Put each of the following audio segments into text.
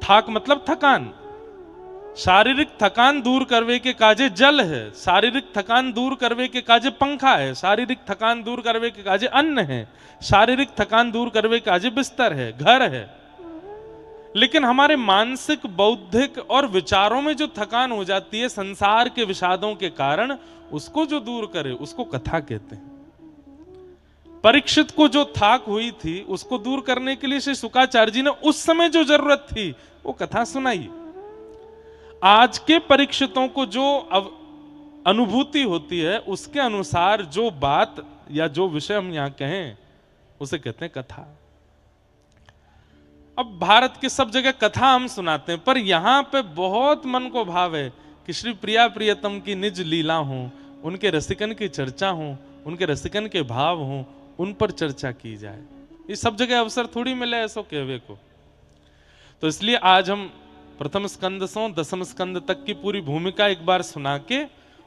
थाक मतलब थकान, शारीरिक थकान दूर करवे के काजे जल है, शारीरिक थकान दूर करवे के काजे पंखा है, शारीरिक थकान दूर करवे के काजे अन्न है, शारीरिक थकान दूर करवे के काजे बिस्तर है, घर है। लेकिन हमारे मानसिक, बौद्धिक और विचारों में जो थकान हो जाती है संसार के विषादों के कारण, उसको जो दूर करे उसको कथा कहते हैं। परीक्षित को जो थाक हुई थी उसको दूर करने के लिए श्री शुक्राचार्य जी ने उस समय जो जरूरत थी वो कथा सुनाई। आज के परीक्षितों को जो अनुभूति होती है उसके अनुसार जो बात या जो विषय हम यहां कहें उसे कहते हैं कथा। अब भारत के सब जगह कथा हम सुनाते हैं, पर यहां पे बहुत मन को भाव है कि श्री प्रिया प्रियतम की निज लीला हो, उनके रसिकन की चर्चा हो, उनके रसिकन के भाव हो, उन पर चर्चा की जाए। ये सब जगह अवसर थोड़ी मिले ऐसो कहवे को। तो इसलिए आज हम प्रथम स्कंद से दसम स्कंद तक की पूरी भूमिका एक बार सुना के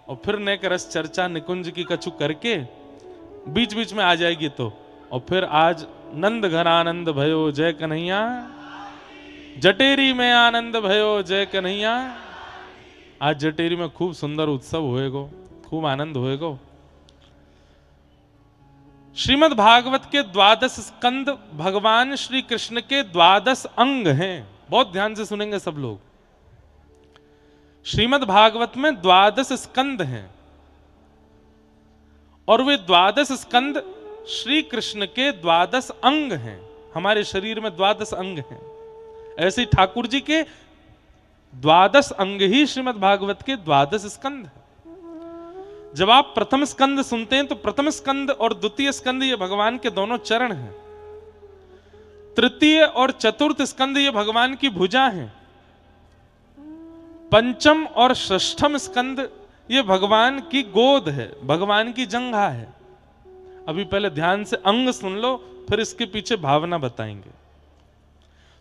और फिर नेक रस चर्चा निकुंज की कछु करके बीच बीच में आ जाएगी तो, और फिर आज नंद घर आनंद भयो जय कन्हैया, जटेरी में आनंद भयो जय कन्हैया। आज जटेरी में खूब सुंदर उत्सव होएगो, खूब आनंद होएगो। श्रीमद् भागवत के 12 स्कंद भगवान श्री कृष्ण के 12 अंग हैं। बहुत ध्यान से सुनेंगे सब लोग। श्रीमद् भागवत में 12 स्कंद हैं और वे 12 स्कंद श्री कृष्ण के 12 अंग हैं। हमारे शरीर में 12 अंग हैं, ऐसे ही ठाकुर जी के 12 अंग ही श्रीमद् भागवत के 12 स्कंद हैं। जब आप प्रथम स्कंद सुनते हैं तो प्रथम स्कंद और द्वितीय स्कंद ये भगवान के दोनों चरण हैं। तृतीय और चतुर्थ स्कंद ये भगवान की भुजा हैं। पंचम और षष्ठम स्कंद ये भगवान की गोद है, भगवान की जंघा है। अभी पहले ध्यान से अंग सुन लो, फिर इसके पीछे भावना बताएंगे।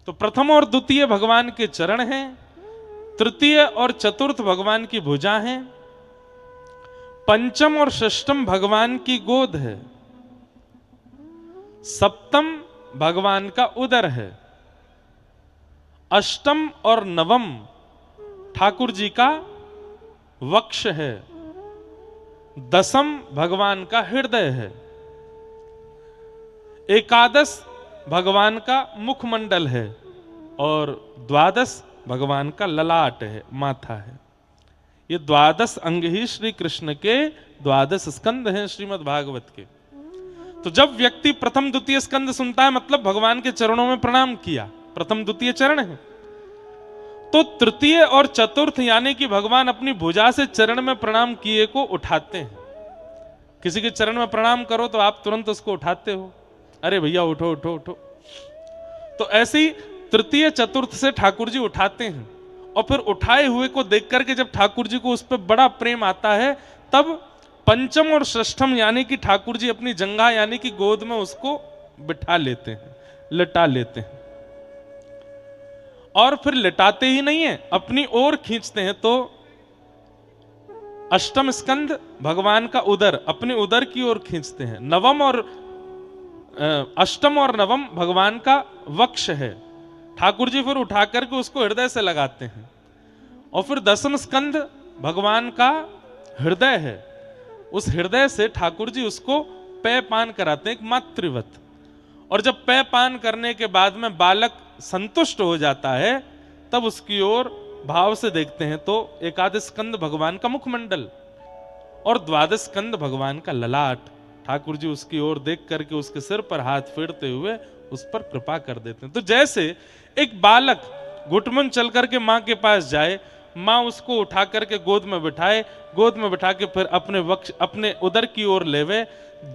तो प्रथम और द्वितीय भगवान के चरण हैं, तृतीय और चतुर्थ भगवान की भुजा हैं, पंचम और षष्ठम भगवान की गोद है, सप्तम भगवान का उदर है, अष्टम और नवम ठाकुर जी का वक्ष है, दसम भगवान का हृदय है, एकादश भगवान का मुखमंडल है और द्वादश भगवान का ललाट है, माथा है। ये 12 अंग ही श्री कृष्ण के 12 स्कंद हैं श्रीमद् भागवत के। तो जब व्यक्ति प्रथम द्वितीय स्कंद सुनता है मतलब भगवान के चरणों में प्रणाम किया, प्रथम द्वितीय चरण है। तो तृतीय और चतुर्थ यानी कि भगवान अपनी भुजा से चरण में प्रणाम किए को उठाते हैं। किसी के चरण में प्रणाम करो तो आप तुरंत उसको उठाते हो, अरे भैया उठो उठो उठो। तो ऐसे ही तृतीय चतुर्थ से ठाकुर जी उठाते हैं और फिर उठाए हुए को देख करके जब ठाकुर जी को उस पर बड़ा प्रेम आता है तब पंचम और षष्ठम यानी कि ठाकुर जी अपनी जंघा यानी कि गोद में उसको बिठा लेते हैं, लिटा लेते हैं। और फिर लिटाते ही नहीं है, अपनी ओर खींचते हैं। तो अष्टम स्कंद भगवान का उदर, अपने उदर की ओर खींचते हैं। नवम और अष्टम और नवम भगवान का वक्ष है। ठाकुर जी फिर उठा करके उसको हृदय से लगाते हैं। और फिर दसम स्कंद भगवान का हृदय है। उस हृदय से ठाकुर जी उसको पेय पान कराते हैं, एक मातृवत। और जब पेय पान करने के बाद में बालक संतुष्ट हो जाता है तब उसकी ओर भाव से देखते हैं तो एकादश स्कंद भगवान का मुखमंडल और द्वादश स्कंद भगवान का ललाट। ठाकुर जी उसकी ओर देख करके उसके सिर पर हाथ फेरते हुए उस पर कृपा कर देते हैं। तो जैसे एक बालक घुटमुन चल करके मां के पास जाए, मां उसको उठा करके गोद में बिठाए, गोद में बिठा के फिर अपने वक्ष अपने उदर की ओर लेवे,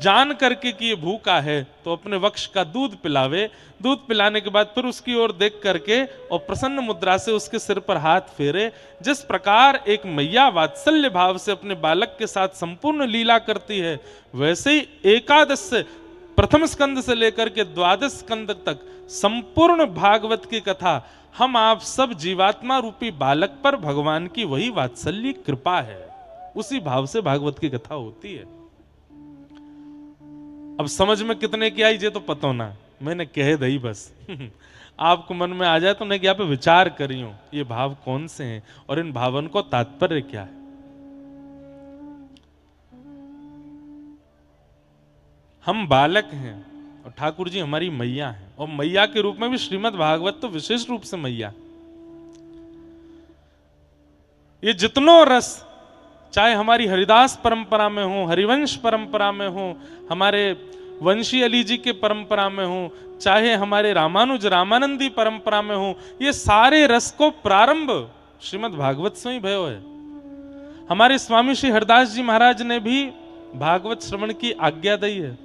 जान करके कि ये भूखा है तो अपने वक्ष का दूध पिलावे, दूध पिलाने के बाद फिर उसकी ओर देख करके और प्रसन्न मुद्रा से उसके सिर पर हाथ फेरे। जिस प्रकार एक मैया वात्सल्य भाव से अपने बालक के साथ संपूर्ण लीला करती है, वैसे ही एकादश से प्रथम स्कंद से लेकर के द्वादश स्कंद तक संपूर्ण भागवत की कथा हम आप सब जीवात्मा रूपी बालक पर भगवान की वही वात्सल्य कृपा है, उसी भाव से भागवत की कथा होती है। अब समझ में कितने की आई ये तो पता ना, मैंने कह दई बस। आपको मन में आ जाए तो मैं यहाँ पे विचार करी हूं ये भाव कौन से हैं और इन भावन को तात्पर्य क्या है। हम बालक हैं और ठाकुर जी हमारी मैया हैं, और मैया के रूप में भी श्रीमद् भागवत तो विशेष रूप से मैया। ये जितनों रस, चाहे हमारी हरिदास परंपरा में हो, हरिवंश परंपरा में हो, हमारे वंशी अली जी के परंपरा में हो, चाहे हमारे रामानुज रामानंदी परंपरा में हो, ये सारे रस को प्रारंभ श्रीमद् भागवत से ही भयो है। हमारे स्वामी श्री हरदास जी महाराज ने भी भागवत श्रवण की आज्ञा दी है।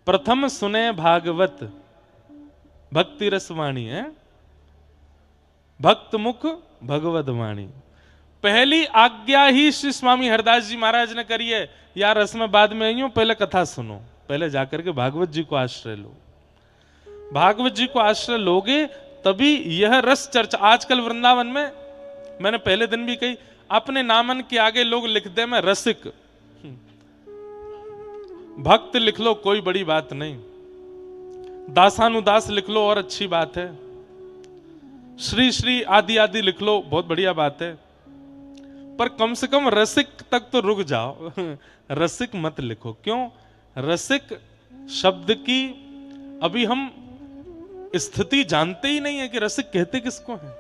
प्रथम सुने भागवत भक्ति रसवाणी है, भक्त मुख भगवत वाणी। पहली आज्ञा ही श्री स्वामी हरदास जी महाराज ने करी है, यार रस में बाद में आई हूं, पहले कथा सुनो, पहले जाकर के भागवत जी को आश्रय लो। भागवत जी को आश्रय लोगे तभी यह रस चर्चा। आजकल वृंदावन में, मैंने पहले दिन भी कही, अपने नामन के आगे लोग लिख दे मैं रसिक, भक्त लिख लो कोई बड़ी बात नहीं, दासानुदास लिख लो और अच्छी बात है, श्री श्री आदि आदि लिख लो बहुत बढ़िया बात है, पर कम से कम रसिक तक तो रुक जाओ। रसिक मत लिखो। क्यों? रसिक शब्द की अभी हम स्थिति जानते ही नहीं है कि रसिक कहते किसको है।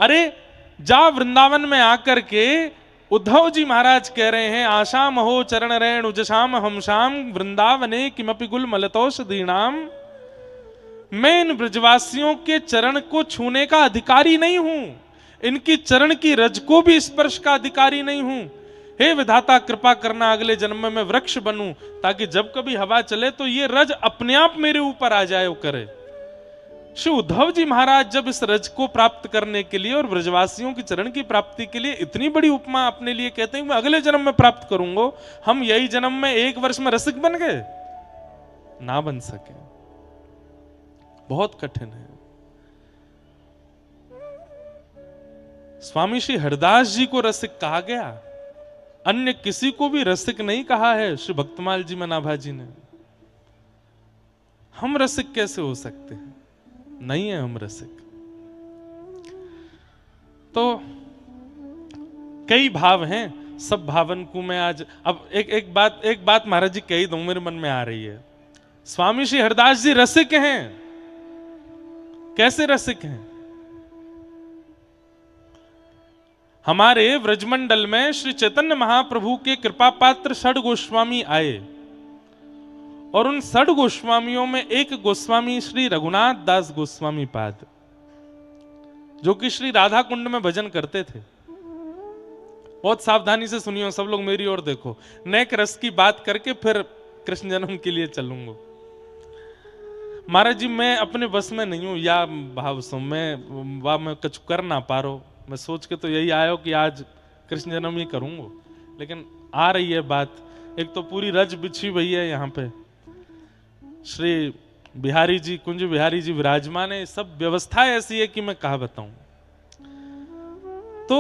अरे जा वृंदावन में आकर के उद्धव जी महाराज कह रहे हैं, आशा महो चरण रेण उजशाम हमशाम वृंदावने किमपि गुल मलतौषधीनाम। मैं इन ब्रजवासियों के चरण को छूने का अधिकारी नहीं हूं, इनकी चरण की रज को भी स्पर्श का अधिकारी नहीं हूं। हे विधाता कृपा करना अगले जन्म में मैं वृक्ष बनूं, ताकि जब कभी हवा चले तो ये रज अपने आप मेरे ऊपर आ जाए करे। श्री उद्धव जी महाराज जब इस रज को प्राप्त करने के लिए और ब्रजवासियों की चरण की प्राप्ति के लिए इतनी बड़ी उपमा अपने लिए कहते हैं मैं अगले जन्म में प्राप्त करूंगा, हम यही जन्म में 1 वर्ष में रसिक बन गए? ना बन सके, बहुत कठिन है। स्वामी श्री हरदास जी को रसिक कहा गया, अन्य किसी को भी रसिक नहीं कहा है श्री भक्तमाल जी मनाभा जी ने। हम रसिक कैसे हो सकते हैं? नहीं है हम रसिक। तो कई भाव हैं, सब भावन को मैं आज अब एक बात महाराज जी कही दूं, मेरे मन में आ रही है। स्वामी श्री हरदास जी रसिक हैं। कैसे रसिक हैं? हमारे व्रजमंडल में श्री चैतन्य महाप्रभु के कृपा पात्र षड गोस्वामी आए, और उन षड गोस्वामियों में एक गोस्वामी श्री रघुनाथ दास गोस्वामी पाद, जो कि श्री राधा कुंड में भजन करते थे। बहुत सावधानी से सुनियो सब लोग, मेरी ओर देखो। नेक रस की बात करके फिर कृष्ण जन्म के लिए चलूंगा। महाराज जी मैं अपने बस में नहीं हूं, या भाव सो मैं कुछ कर ना पा रहा। मैं सोच के तो यही आयो कि आज कृष्ण जन्म ही करूंगा, लेकिन आ रही है बात। एक तो पूरी रज बिछी हुई है यहाँ पे, श्री बिहारी जी, कुंज बिहारी जी विराजमान है, सब व्यवस्था ऐसी है कि मैं कहा बताऊं। तो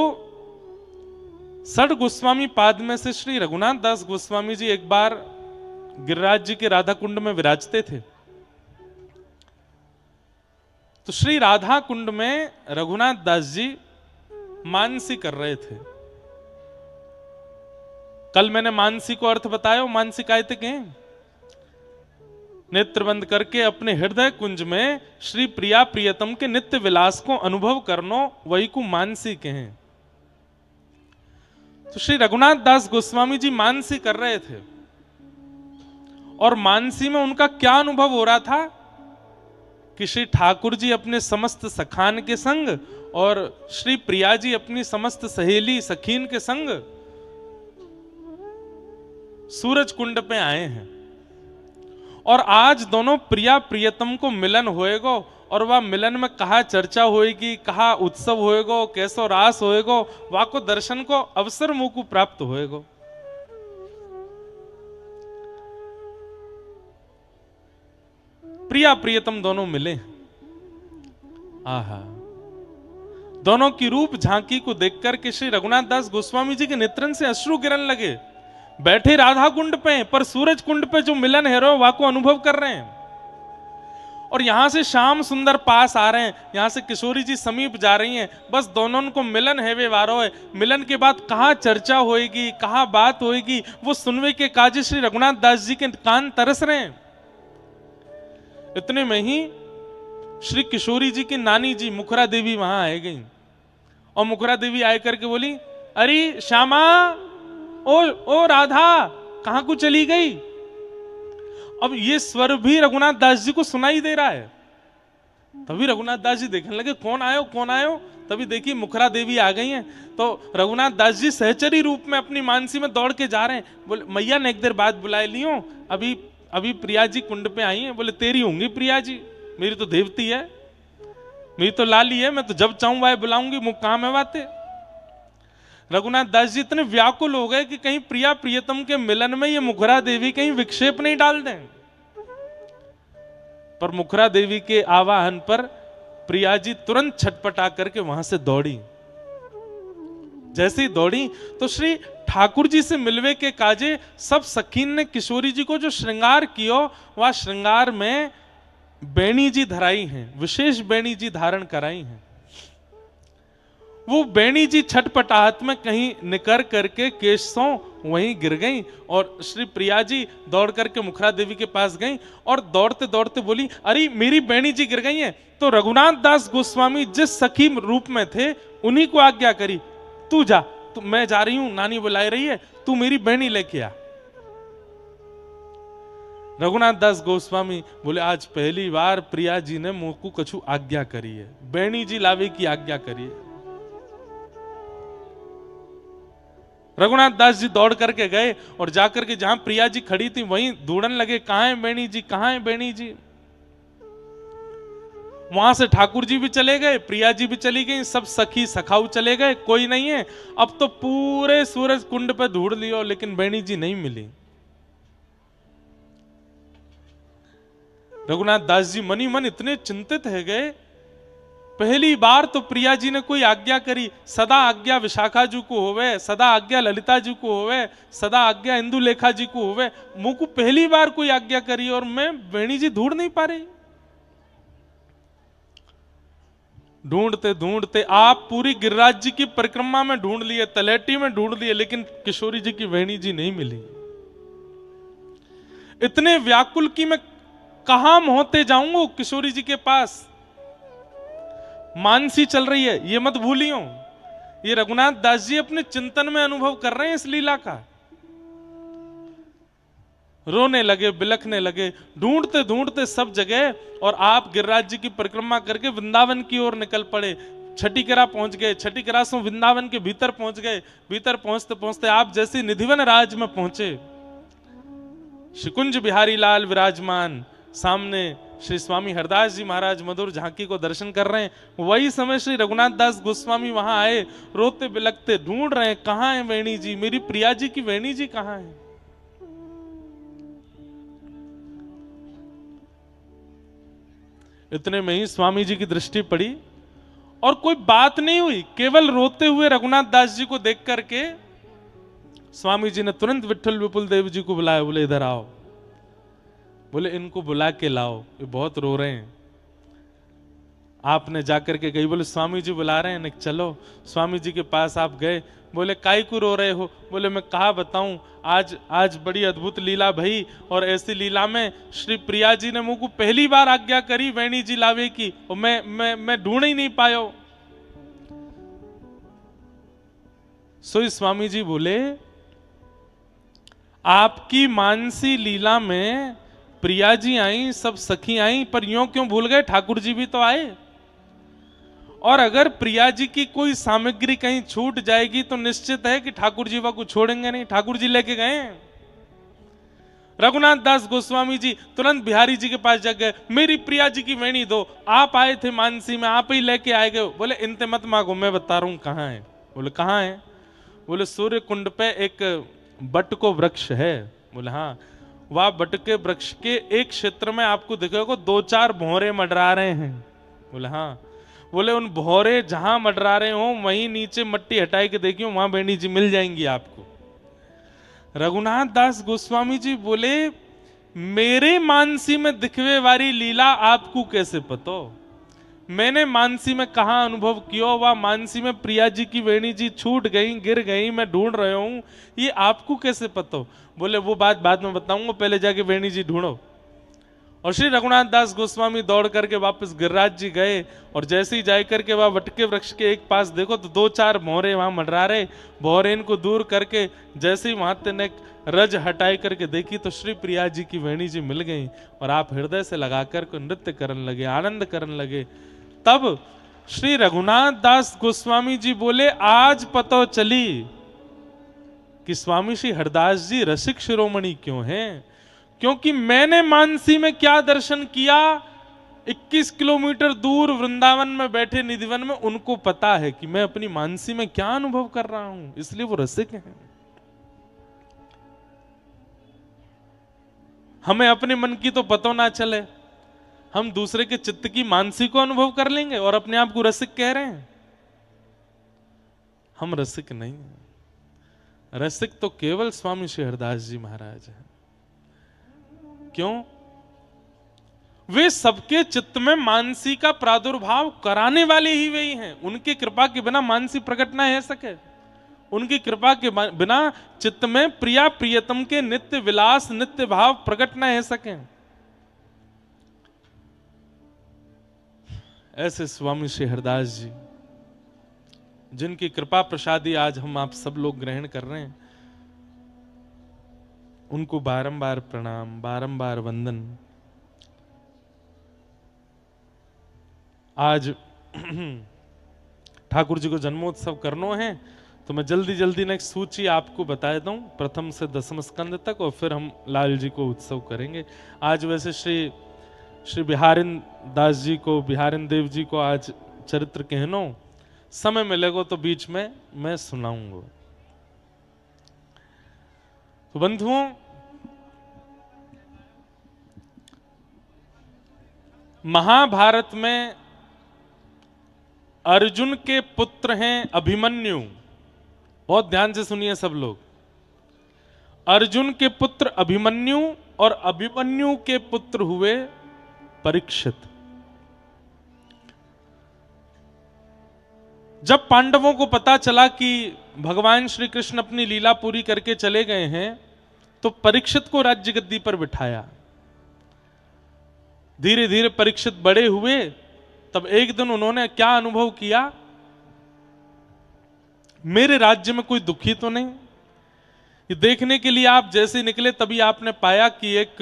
षड गोस्वामी पाद में से श्री रघुनाथ दास गोस्वामी जी एक बार गिरिराज जी के राधा कुंड में विराजते थे। तो श्री राधा कुंड में रघुनाथ दास जी मानसी कर रहे थे। कल मैंने मानसी को अर्थ बताया। मानसी काय थे कहें, नेत्र बंद करके अपने हृदय कुंज में श्री प्रिया प्रियतम के नित्य विलास को अनुभव करनो, वही को मानसी कहें। तो श्री रघुनाथ दास गोस्वामी जी मानसी कर रहे थे, और मानसी में उनका क्या अनुभव हो रहा था कि श्री ठाकुर जी अपने समस्त सखान के संग और श्री प्रिया जी अपनी समस्त सहेली सखीन के संग सूरज कुंड पे आए हैं, और आज दोनों प्रिया प्रियतम को मिलन होएगो, और वह मिलन में कहा चर्चा होएगी, कहा उत्सव होएगो, कैसो रास होएगो, वह को दर्शन को अवसर मुंह को प्राप्त होएगो। प्रिया प्रियतम दोनों मिले। आहा, दोनों की रूप झांकी को देखकर के श्री रघुनाथ दास गोस्वामी जी के नेत्रन से अश्रु गिरने लगे। बैठे राधा कुंड पे, पर सूरज कुंड पे जो मिलन है रो वाको अनुभव कर रहे हैं। और यहां से श्याम सुंदर पास आ रहे हैं, यहां से किशोरी जी समीप जा रही हैं, बस दोनों को मिलन है वे वारो है। मिलन के बाद कहाँ चर्चा होएगी, कहाँ बात होएगी, वो सुनवे के काजी श्री रघुनाथ दास जी के कान तरस रहे हैं। इतने में ही श्री किशोरी जी की नानी जी मुखरा देवी वहां आ गई, और मुखरा देवी आए करके बोली, अरे श्यामा, ओ राधा, कहां को चली गई। अब ये स्वर भी रघुनाथ दास जी को सुनाई दे रहा है। तभी रघुनाथ दास जी देखने लगे, कौन आयो कौन आयो। तभी देखिए मुखरा देवी आ गई हैं। तो रघुनाथ दास जी सहचरी रूप में अपनी मानसी में दौड़ के जा रहे हैं। बोले, मैया ने एक देर बाद बुलाए लियो, अभी अभी प्रिया जी कुंड पे आई हैं। बोले, तेरी होंगी प्रिया जी, मेरी तो देवती है, मेरी तो लाली है, मैं तो जब चाहूं वह बुलाऊंगी, मुझ काम है बातें। रघुनाथ दास जी इतने व्याकुल हो गए कि कहीं प्रिया प्रियतम के मिलन में ये मुखरा देवी कहीं विक्षेप नहीं डाल दें। पर मुखरा देवी के आवाहन पर प्रिया जी तुरंत छटपटा करके वहां से दौड़ी। जैसे ही दौड़ी तो श्री ठाकुर जी से मिलवे के काजे सब सखीन ने किशोरी जी को जो श्रृंगार कियो, वह श्रृंगार में बेणी जी धराई हैं, विशेष बेणी जी धारण कराई हैं। वो बेणी जी छटपटाहट में कहीं निकर करके केशों वहीं गिर गई, और श्री प्रिया जी दौड़ करके मुखरा देवी के पास गई और दौड़ते दौड़ते बोली, अरे मेरी बेणी जी गिर गई हैं। तो रघुनाथ दास गोस्वामी जिस सखी रूप में थे उन्हीं को आज्ञा करी, तू जा, तू, मैं जा रही हूं, नानी बुला रही है, तू मेरी बेणी लेके आ। रघुनाथ दास गोस्वामी बोले, आज पहली बार प्रिया जी ने मुंह को कछु आज्ञा करी है, बेणी जी लावे की आज्ञा करी है। रघुनाथ दास जी दौड़ करके गए और जाकर के जहां प्रिया जी खड़ी थी वहीं ढूंढने लगे, कहां है बेणी जी, कहां है बेणी जी। वहां से ठाकुर जी भी चले गए, प्रिया जी भी चली गई, सब सखी सखाऊ चले गए, कोई नहीं है। अब तो पूरे सूरज कुंड पे ढूंढ लियो, लेकिन बेणी जी नहीं मिली। रघुनाथ दास जी मनी मन इतने चिंतित है गए, पहली बार तो प्रिया जी ने कोई आज्ञा करी, सदा आज्ञा विशाखा जी को होवे, सदा आज्ञा ललिता जी को होवे, सदा आज्ञा इंदुलेखा जी को होवे, मुंह को पहली बार कोई आज्ञा करी और मैं बेणी जी ढूंढ नहीं पा रही। ढूंढते ढूंढते आप पूरी गिरिराज जी की परिक्रमा में ढूंढ लिए, तलेटी में ढूंढ लिए, लेकिन किशोरी जी की बेणी जी नहीं मिली। इतने व्याकुल की मैं कहां मोहते जाऊंगा किशोरी जी के पास। मानसी चल रही है, ये मत भूलियो। ये रघुनाथ दास जी अपने चिंतन में अनुभव कर रहे हैं इस लीला का। रोने लगे, बिलखने लगे, ढूंढते ढूंढते सब जगह, और आप गिरिराज जी की परिक्रमा करके वृंदावन की ओर निकल पड़े। छठीकरा पहुंच गए, छठीकरा से वृंदावन के भीतर पहुंच गए। भीतर पहुंचते पहुंचते आप जैसे निधिवन राज में पहुंचे, शिकुंज बिहारी लाल विराजमान, सामने श्री स्वामी हरदास जी महाराज मधुर झांकी को दर्शन कर रहे हैं। वही समय श्री रघुनाथ दास गोस्वामी वहां आए, रोते बिलखते ढूंढ रहे हैं, कहां है वेणी जी, मेरी प्रिया जी की वेणी जी कहां है। इतने में ही स्वामी जी की दृष्टि पड़ी और कोई बात नहीं हुई, केवल रोते हुए रघुनाथ दास जी को देख करके स्वामी जी ने तुरंत विठल विपुल देव जी को बुलाया। बोले, इधर आओ। बोले, इनको बुला के लाओ, ये बहुत रो रहे हैं। आपने जाकर के गई। बोले, स्वामी जी बुला रहे हैं, चलो। स्वामी जी के पास आप गए। बोले, काई को रो रहे हो। बोले, मैं कहा बताऊं, आज बड़ी अद्भुत लीला भई, और ऐसी लीला में श्री प्रिया जी ने मुझको पहली बार आज्ञा करी वेणी जी लावे की, और मैं ढूंढ ही नहीं पायो। सोई स्वामी जी बोले, आपकी मानसी लीला में प्रिया जी आई, सब सखी आई, पर यूं क्यों भूल गए, ठाकुर जी भी तो आए। और अगर प्रिया जी की कोई सामग्री कहीं छूट जाएगी तो निश्चित है कि ठाकुर जी को छोड़ेंगे नहीं, ठाकुर जी लेके गए। रघुनाथ दास गोस्वामी जी तुरंत बिहारी जी के पास जा गए, मेरी प्रिया जी की वेणी दो, आप आए थे मानसी में, आप ही लेके आए गए। बोले, इनते मत मांगो, मैं बता रहा हूं कहां है। बोले, कहां है। बोले, सूर्य कुंड पे एक बट को वृक्ष है। बोले, हाँ। वह बट के वृक्ष के एक क्षेत्र में आपको दिखेगा 2-4 भौरे मंडरा रहे हैं। बोले, हाँ। बोले, उन भौरे जहां मंडरा रहे हो वहीं नीचे मट्टी हटाई के देखियो, वहां बेणी जी मिल जाएंगी आपको। रघुनाथ दास गोस्वामी जी बोले, मेरे मानसी में दिखवे वाली लीला आपको कैसे पतो? मैंने मानसी में कहा अनुभव किया, वह मानसी में प्रिया जी की वेणी जी छूट गई, गिर गई, मैं ढूंढ रहा हूं, ये आपको कैसे पतो? बोले वो बात बाद में बताऊंगा, पहले जाके वेणी जी ढूंढो। और श्री रघुनाथ दास गोस्वामी दौड़ करके वापस गिरिराज जी गए, और जैसे ही जाए करके वह वटके वृक्ष के एक पास देखो तो 2-4 भौरे वहां मंडरा रहे। भौरे इनको दूर करके जैसे ही वहां ने रज हटाई करके देखी तो श्री प्रिया जी की वेणी जी मिल गई, और आप हृदय से लगाकर को नृत्य करने लगे, आनंद करने लगे। तब श्री रघुनाथ दास गोस्वामी जी बोले, आज पतो चली कि स्वामी श्री हरदास जी रसिक शिरोमणि क्यों हैं। क्योंकि मैंने मानसी में क्या दर्शन किया, 21 किलोमीटर दूर वृंदावन में बैठे निधिवन में उनको पता है कि मैं अपनी मानसी में क्या अनुभव कर रहा हूं, इसलिए वो रसिक हैं। हमें अपने मन की तो पता ना चले, हम दूसरे के चित्त की मानसी को अनुभव कर लेंगे और अपने आप को रसिक कह रहे हैं। हम रसिक नहीं हैं। रसिक तो केवल स्वामी श्री हरदास जी महाराज हैं। क्यों? वे सबके चित्त में मानसी का प्रादुर्भाव कराने वाले ही वही हैं। उनकी कृपा के बिना मानसी प्रकट ना हो सके। उनकी कृपा के बिना चित्त में प्रिया प्रियतम के नित्य विलास नित्य भाव प्रकट ना हो सके। ऐसे स्वामी श्री हरदास जी, जिनकी कृपा प्रसादी आज हम आप सब लोग ग्रहण कर रहे हैं, उनको बारंबार प्रणाम, बारंबार वंदन। आज ठाकुर जी को जन्मोत्सव करना है, तो मैं जल्दी जल्दी ने एक सूची आपको बता दूं, प्रथम से 10वें स्कंद तक, और फिर हम लाल जी को उत्सव करेंगे। आज वैसे श्री बिहारिन दास जी को, बिहारिन देव जी को आज चरित्र कहनो, समय मिलेगा तो बीच में मैं सुनाऊंगा। तो बंधुओं, महाभारत में अर्जुन के पुत्र हैं अभिमन्यु। बहुत ध्यान से सुनिए सब लोग। अर्जुन के पुत्र अभिमन्यु और अभिमन्यु के पुत्र हुए परीक्षित। जब पांडवों को पता चला कि भगवान श्री कृष्ण अपनी लीला पूरी करके चले गए हैं, तो परीक्षित को राज्य गद्दी पर बिठाया। धीरे धीरे परीक्षित बड़े हुए। तब एक दिन उन्होंने क्या अनुभव किया, मेरे राज्य में कोई दुखी तो नहीं। ये देखने के लिए आप जैसे निकले, तभी आपने पाया कि एक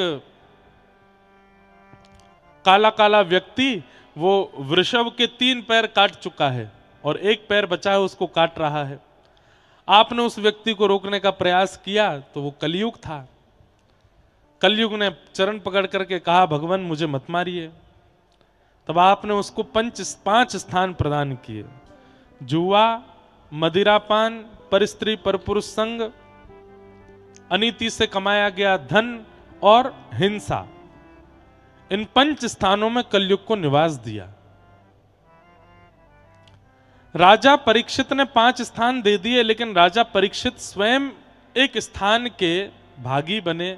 काला काला व्यक्ति वो वृषभ के 3 पैर काट चुका है और एक पैर बचा है, उसको काट रहा है। आपने उस व्यक्ति को रोकने का प्रयास किया, तो वो कलयुग था। कलयुग ने चरण पकड़ करके कहा, भगवान मुझे मत मारिए। तब आपने उसको 5 स्थान प्रदान किए। जुआ, मदिरापान, परस्त्री पर पुरुष संग, अनीति से कमाया गया धन और हिंसा, इन 5 स्थानों में कलयुग को निवास दिया। राजा परीक्षित ने 5 स्थान दे दिए, लेकिन राजा परीक्षित स्वयं एक स्थान के भागी बने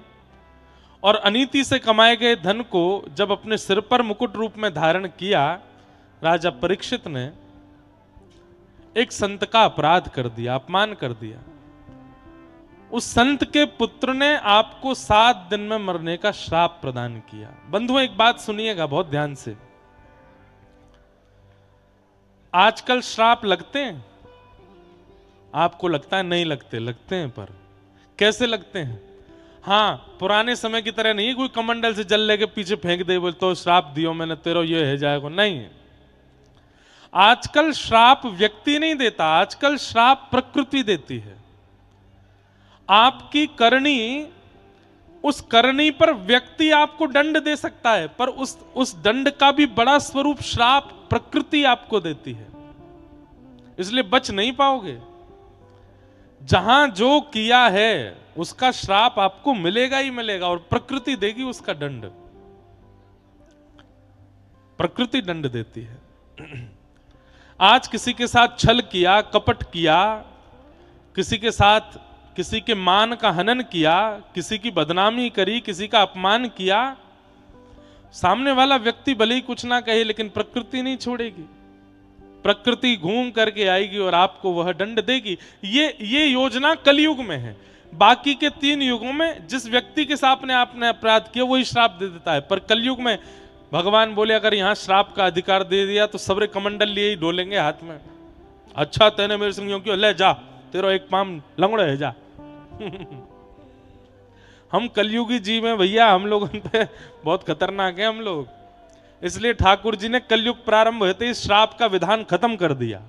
और अनीति से कमाए गए धन को जब अपने सिर पर मुकुट रूप में धारण किया, राजा परीक्षित ने एक संत का अपराध कर दिया, अपमान कर दिया। उस संत के पुत्र ने आपको 7 दिन में मरने का श्राप प्रदान किया। बंधुओं, एक बात सुनिएगा बहुत ध्यान से। आजकल श्राप लगते हैं? आपको लगता है नहीं लगते? लगते हैं। पर कैसे लगते हैं? हाँ, पुराने समय की तरह नहीं कोई कमंडल से जल लेके पीछे फेंक दे बोल तो श्राप दियो मैंने तेरो ये है जाएगा, नहीं। आजकल श्राप व्यक्ति नहीं देता, आजकल श्राप प्रकृति देती है। आपकी करनी, उस करनी पर व्यक्ति आपको दंड दे सकता है, पर उस दंड का भी बड़ा स्वरूप श्राप प्रकृति आपको देती है। इसलिए बच नहीं पाओगे। जहां जो किया है उसका श्राप आपको मिलेगा ही मिलेगा, और प्रकृति देगी उसका दंड। प्रकृति दंड देती है। आज किसी के साथ छल किया, कपट किया, किसी के साथ किसी के मान का हनन किया, किसी की बदनामी करी, किसी का अपमान किया, सामने वाला व्यक्ति भले ही कुछ ना कहे लेकिन प्रकृति नहीं छोड़ेगी। प्रकृति घूम करके आएगी और आपको वह दंड देगी। ये योजना कलयुग में है। बाकी के 3 युगों में जिस व्यक्ति के साथ आपने अपराध किया वही श्राप दे देता है, पर कलयुग में भगवान बोले अगर यहां श्राप का अधिकार दे दिया तो सबरे कमंडल लिए ही डोलेंगे हाथ में। अच्छा तेने मेरे संग यूं क्यों, ले जा तेरा एक पाम लंगड़ा है जा। हम कलयुगी जीव हैं भैया, हम लोग पे बहुत खतरनाक है हम लोग। इसलिए ठाकुर जी ने कलयुग प्रारंभ होते ही श्राप का विधान खत्म कर दिया।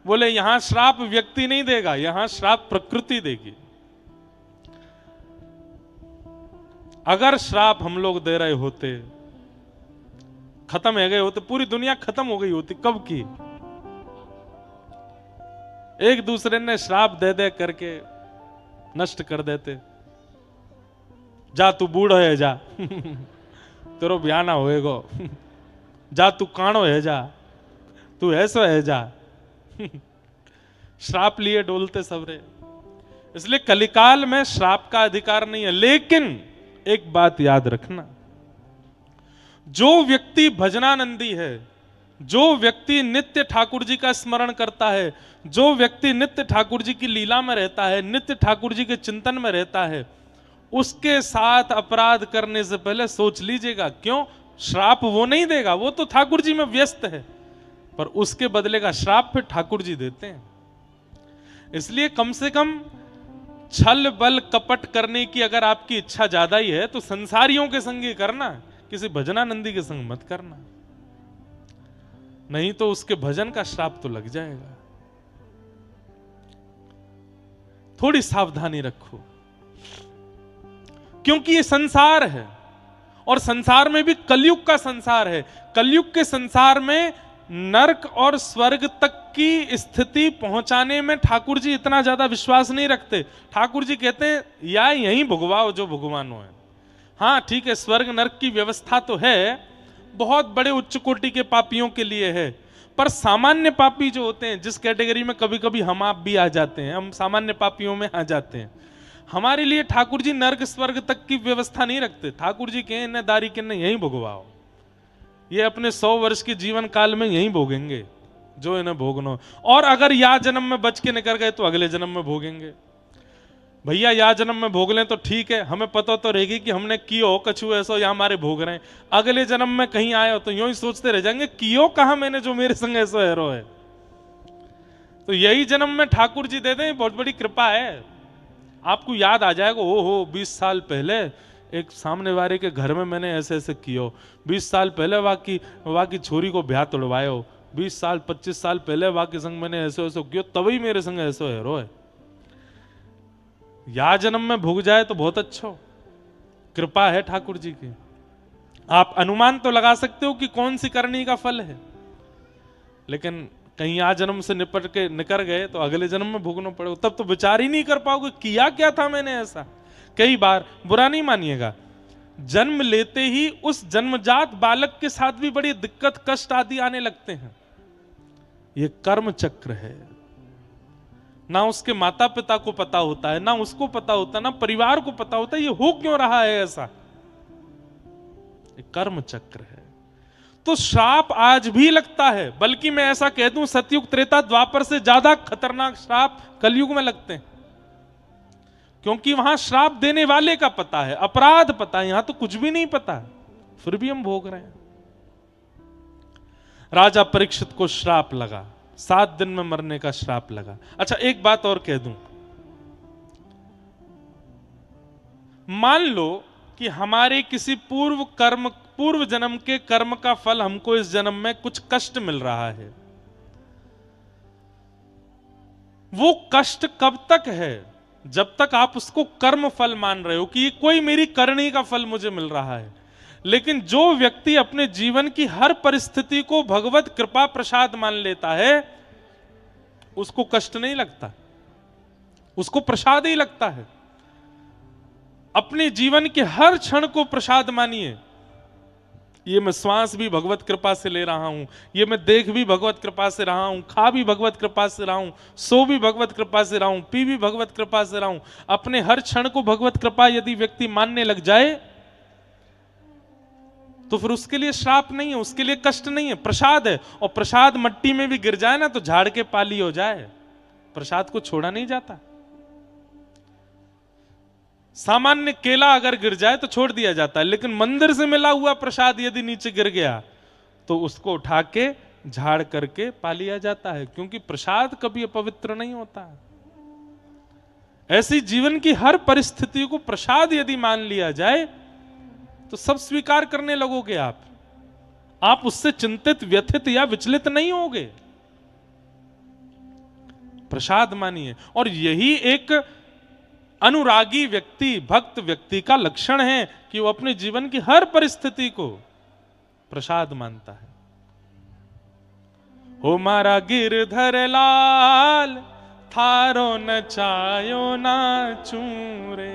बोले यहां श्राप व्यक्ति नहीं देगा, यहां श्राप प्रकृति देगी। अगर श्राप हम लोग दे रहे होते, खत्म हो गए होते, पूरी दुनिया खत्म हो गई होती कब की। एक दूसरे ने श्राप दे दे करके नष्ट कर देते। जा तू बूढ़ो है जा, तेरो ब्याह ना होएगो, जा तू काणो है जा, तू ऐसा है जा। श्राप लिए डोलते सबरे। इसलिए कलिकाल में श्राप का अधिकार नहीं है। लेकिन एक बात याद रखना, जो व्यक्ति भजनानंदी है, जो व्यक्ति नित्य ठाकुर जी का स्मरण करता है, जो व्यक्ति नित्य ठाकुर जी की लीला में रहता है, नित्य ठाकुर जी के चिंतन में रहता है, उसके साथ अपराध करने से पहले सोच लीजिएगा। क्यों? श्राप वो नहीं देगा, वो तो ठाकुर जी में व्यस्त है, पर उसके बदले का श्राप फिर ठाकुर जी देते हैं। इसलिए कम से कम छल बल कपट करने की अगर आपकी इच्छा ज्यादा ही है तो संसारियों के संग ही करना, किसी भजनानंदी के संग मत करना, नहीं तो उसके भजन का श्राप तो लग जाएगा। थोड़ी सावधानी रखो, क्योंकि ये संसार है और संसार में भी कलयुग का संसार है। कलयुग के संसार में नरक और स्वर्ग तक की स्थिति पहुंचाने में ठाकुर जी इतना ज्यादा विश्वास नहीं रखते। ठाकुर जी कहते हैं या यहीं भुगवाओ जो भगवानो है। हाँ ठीक है, स्वर्ग नरक की व्यवस्था तो है, बहुत बड़े उच्च कोटि के पापियों के लिए है, पर सामान्य पापी जो होते हैं, जिस कैटेगरी में कभी कभी हम आप भी आ जाते हैं, हम सामान्य पापियों में आ जाते हैं, हमारे लिए ठाकुर जी नरक स्वर्ग तक की व्यवस्था नहीं रखते। ठाकुर जी कहें इन्हें दारी के यहीं भोगवाओ, ये अपने 100 वर्ष के जीवन काल में यहीं भोगेंगे जो इन्हें भोगना। और अगर या जन्म में बच के निकल गए तो अगले जन्म में भोगेंगे। भैया या जन्म में भोग लें तो ठीक है, हमें पता तो रहेगी कि हमने कियो कछु ऐसा या हमारे भोग रहे हैं। अगले जन्म में कहीं आए हो तो यूं ही सोचते रह जाएंगे कियो कहा मैंने जो मेरे संग ऐसा हैरो है। तो यही जन्म में ठाकुर जी दे दें, बहुत बड़ी कृपा है। आपको याद आ जाएगा, ओहो 20 साल पहले एक सामने वाले के घर में मैंने ऐसे ऐसे कियो, 20 साल पहले वहाँ की छोरी को ब्याह तोड़वायो, 20 साल 25 साल पहले वहाँ के संग मैंने ऐसे ऐसे कियो, तभी मेरे संग ऐसा हैरो है। या जन्म में भोग जाए तो बहुत अच्छा, कृपा है ठाकुर जी की। आप अनुमान तो लगा सकते हो कि कौन सी करनी का फल है, लेकिन कहीं आ जन्म से निपट के निकल गए तो अगले जन्म में भोगना पड़ेगा, तब तो विचार ही नहीं कर पाओगे किया क्या था मैंने ऐसा। कई बार बुरा नहीं मानिएगा, जन्म लेते ही उस जन्मजात बालक के साथ भी बड़ी दिक्कत कष्ट आदि आने लगते हैं। ये कर्म चक्र है, ना उसके माता पिता को पता होता है, ना उसको पता होता है, ना परिवार को पता होता है ये हो क्यों रहा है ऐसा। ये कर्म चक्र है। तो श्राप आज भी लगता है, बल्कि मैं ऐसा कह दूं सतयुग त्रेता द्वापर से ज्यादा खतरनाक श्राप कलयुग में लगते हैं, क्योंकि वहां श्राप देने वाले का पता है, अपराध पता है, यहां तो कुछ भी नहीं पता, फिर भी हम भोग रहे हैं। राजा परीक्षित को श्राप लगा, 7 दिन में मरने का श्राप लगा। अच्छा एक बात और कह दूं, मान लो कि हमारे किसी पूर्व जन्म के कर्म का फल हमको इस जन्म में कुछ कष्ट मिल रहा है। वो कष्ट कब तक है? जब तक आप उसको कर्म फल मान रहे हो कि ये कोई मेरी करनी का फल मुझे मिल रहा है। लेकिन जो व्यक्ति अपने जीवन की हर परिस्थिति को भगवत कृपा प्रसाद मान लेता है, उसको कष्ट नहीं लगता, उसको प्रसाद ही लगता है। अपने जीवन के हर क्षण को प्रसाद मानिए। ये मैं श्वास भी भगवत कृपा से ले रहा हूं, ये मैं देख भी भगवत कृपा से रहा हूं, खा भी भगवत कृपा से रहा हूं, सो भी भगवत कृपा से रहा हूं, पी भी भगवत कृपा से रहा हूं। अपने हर क्षण को भगवत कृपा यदि व्यक्ति मानने लग जाए तो फिर उसके लिए श्राप नहीं है, उसके लिए कष्ट नहीं है, प्रसाद है। और प्रसाद मट्टी में भी गिर जाए ना तो झाड़ के पाली हो जाए, प्रसाद को छोड़ा नहीं जाता। सामान्य केला अगर गिर जाए तो छोड़ दिया जाता है, लेकिन मंदिर से मिला हुआ प्रसाद यदि नीचे गिर गया तो उसको उठा के झाड़ करके पा लिया जाता है, क्योंकि प्रसाद कभी अपवित्र नहीं होता। ऐसी जीवन की हर परिस्थिति को प्रसाद यदि मान लिया जाए तो सब स्वीकार करने लगोगे आप उससे चिंतित, व्यथित या विचलित नहीं होगे। प्रसाद मानिए। और यही एक अनुरागी व्यक्ति, भक्त व्यक्ति का लक्षण है कि वो अपने जीवन की हर परिस्थिति को प्रसाद मानता है। हो मारा गिरधर लाल थारो नचायो नाचूं रे,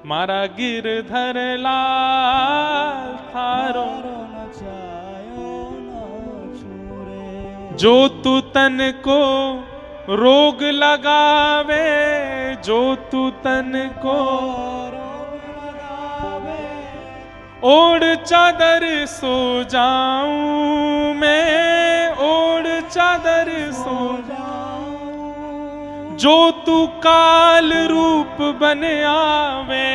मारा गिरधर लाल थारो नचायो नाचूं रे। जो तू तन को रोग लगावे, जो तू तन को रोग लगावे, ओढ़ चादर सो जाऊं मैं, ओढ़ चादर सो जाऊं। जो तू काल रूप बन आवे,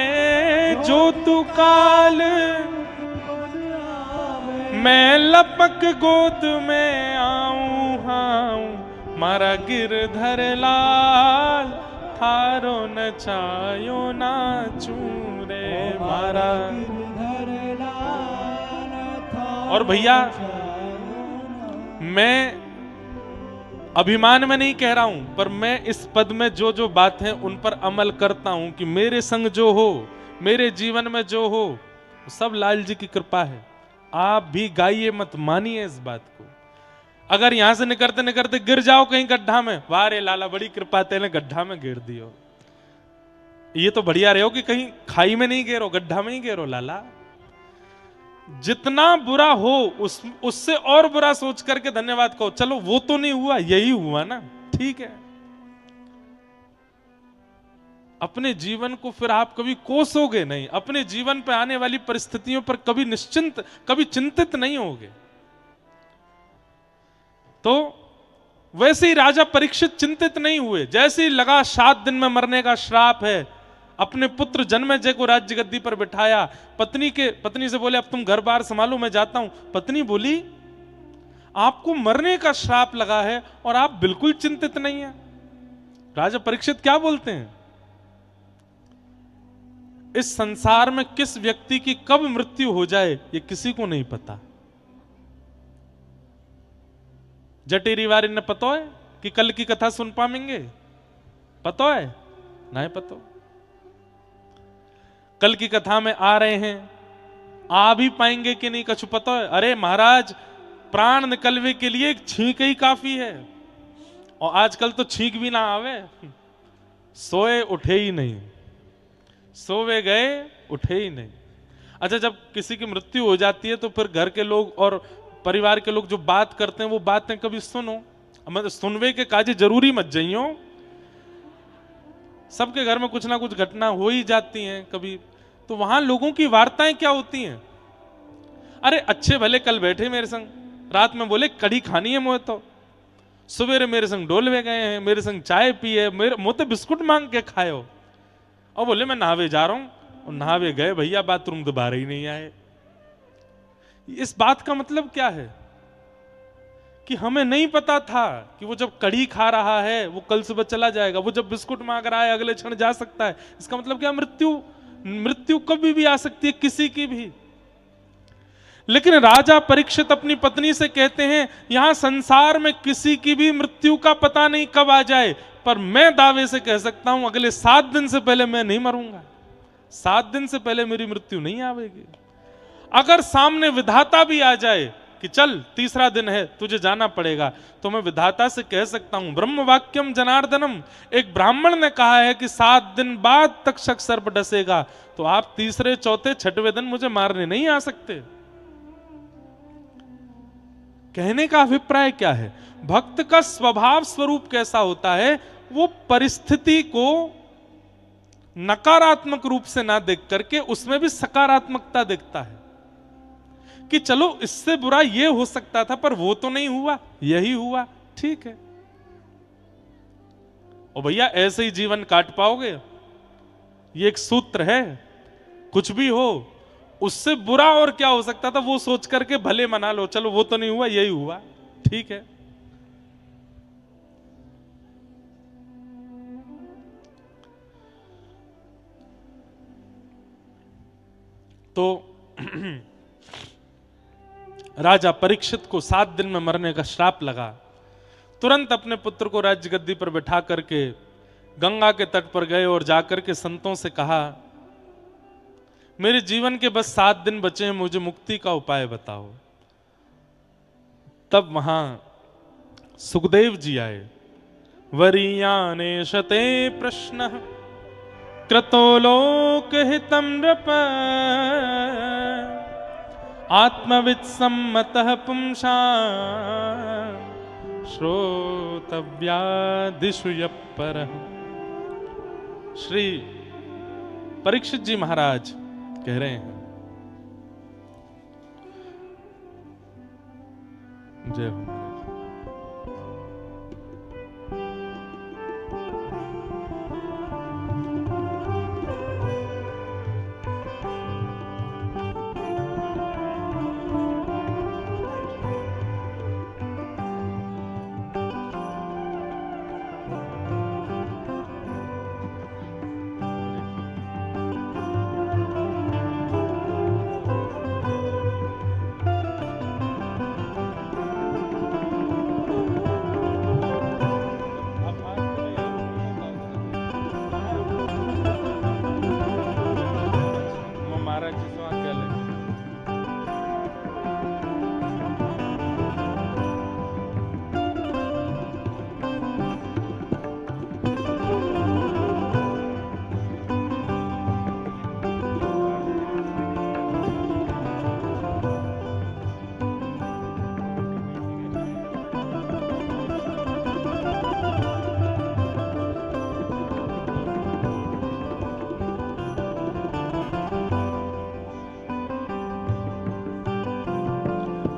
जो तू काल मैं लपक गोद में आऊं, हाऊं मारा गिरधर लाल थारो नचायो नाचूं रे, मारा गिरधर लाल। और भैया मैं अभिमान में नहीं कह रहा हूं, पर मैं इस पद में जो जो बात है उन पर अमल करता हूं कि मेरे संग जो हो, मेरे जीवन में जो हो, सब लाल जी की कृपा है। आप भी गाइए मत, मानिए इस बात को। अगर यहां से निकलते निकलते गिर जाओ कहीं गड्ढा में, वाह रे लाला बड़ी कृपा तेने गड्ढा में गिर दियो, ये तो बढ़िया रहे हो कि कहीं खाई में नहीं गिरो, गड्ढा में ही गिरो लाला। जितना बुरा हो उससे और बुरा सोच करके धन्यवाद कहो, चलो वो तो नहीं हुआ, यही हुआ ना, ठीक है। अपने जीवन को फिर आप कभी कोसोगे नहीं, अपने जीवन पर आने वाली परिस्थितियों पर कभी निश्चिंत, कभी चिंतित नहीं होगे। तो वैसे ही राजा परीक्षित चिंतित नहीं हुए। जैसे ही लगा 7 दिन में मरने का श्राप है, अपने पुत्र जन्मेजय को राज्य गद्दी पर बिठाया। पत्नी से बोले अब तुम घर बार संभालो, मैं जाता हूं। पत्नी बोली आपको मरने का श्राप लगा है और आप बिल्कुल चिंतित नहीं है। राजा परीक्षित क्या बोलते हैं, इस संसार में किस व्यक्ति की कब मृत्यु हो जाए ये किसी को नहीं पता। जटेरी वारी ने पता है कि कल की कथा सुन पाएंगे, पता है नहीं पता। कल की कथा में आ रहे हैं, आ भी पाएंगे कि नहीं कछु पता है। अरे महाराज, प्राण निकलवे के लिए एक छींक ही काफी है, और आजकल तो छींक भी ना आवे, सोए उठे ही नहीं, सोवे गए उठे ही नहीं। अच्छा, जब किसी की मृत्यु हो जाती है तो फिर घर के लोग और परिवार के लोग जो बात करते हैं वो बातें कभी सुनो, मतलब सुनवे के काजे जरूरी मत जाइयो। सबके घर में कुछ ना कुछ घटना हो ही जाती हैं कभी, तो वहां लोगों की वार्ताएं क्या होती हैं। अरे अच्छे भले कल बैठे मेरे संग, रात में बोले कढ़ी खानी है मुझे, तो सवेरे मेरे संग डोलवे गए हैं, मेरे संग चाय पी है, मेरे मुंह तो बिस्कुट मांग के खाए हो, और बोले मैं नहावे जा रहा हूं, और नहावे गए भैया, बाथरूम दोबारा ही नहीं आए। इस बात का मतलब क्या है कि हमें नहीं पता था कि वो जब कढ़ी खा रहा है वो कल सुबह चला जाएगा, वो जब बिस्कुट मांग रहा है अगले क्षण जा सकता है। इसका मतलब क्या, मृत्यु कभी भी आ सकती है किसी की भी। लेकिन राजा परीक्षित अपनी पत्नी से कहते हैं यहां संसार में किसी की भी मृत्यु का पता नहीं कब आ जाए, पर मैं दावे से कह सकता हूं अगले 7 दिन से पहले मैं नहीं मरूंगा, 7 दिन से पहले मेरी मृत्यु नहीं आवेगी। अगर सामने विधाता भी आ जाए कि चल 3रा दिन है तुझे जाना पड़ेगा, तो मैं विधाता से कह सकता हूं ब्रह्म वाक्यम जनार्दनम, एक ब्राह्मण ने कहा है कि 7 दिन बाद तक्षक सर्प डसेगा, तो आप 3रे 4थे 6वें दिन मुझे मारने नहीं आ सकते। कहने का अभिप्राय क्या है? भक्त का स्वभाव स्वरूप कैसा होता है? वो परिस्थिति को नकारात्मक रूप से ना देख करके उसमें भी सकारात्मकता देखता है कि चलो इससे बुरा ये हो सकता था पर वो तो नहीं हुआ, यही हुआ, ठीक है। और भैया ऐसे ही जीवन काट पाओगे? ये एक सूत्र है, कुछ भी हो उससे बुरा और क्या हो सकता था वो सोच करके भले मना लो, चलो वो तो नहीं हुआ, यही हुआ, ठीक है। तो राजा परीक्षित को 7 दिन में मरने का श्राप लगा। तुरंत अपने पुत्र को राज्य गद्दी पर बैठा करके गंगा के तट पर गए और जाकर के संतों से कहा, मेरे जीवन के बस 7 दिन बचे हैं, मुझे मुक्ति का उपाय बताओ। तब वहां सुखदेव जी आए। वरीयाने शते प्रश्न क्रतो लोक हितम नृप आत्मवित् सम्मतः पुंसा श्रोतव्या दिशु यप्परः। श्री परीक्षित जी महाराज कह रहे हैं, जय हो।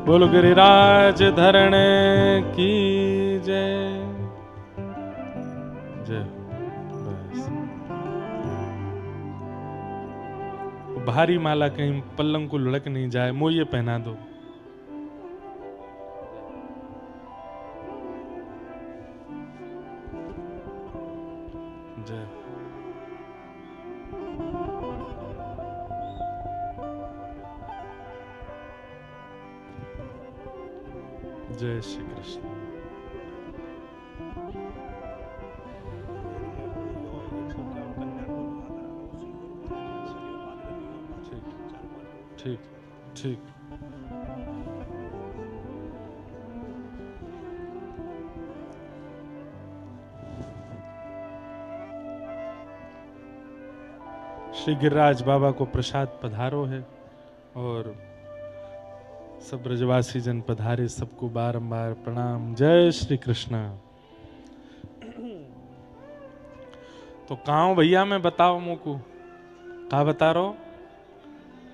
बोलो गिरिराज धरण की जय। जय। बस भारी माला कहीं पल्लंग को लुढ़क नहीं जाए, मोये पहना दो। जय। जय श्री कृष्ण। ठीक ठीक। श्री गिरिराज बाबा को प्रसाद पधारो है और सब ब्रजवासी जन पधारे, सबको बारंबार प्रणाम। जय श्री कृष्ण। तो कहाँ भैया मैं बताओ मोको कहा बता रहा हूं।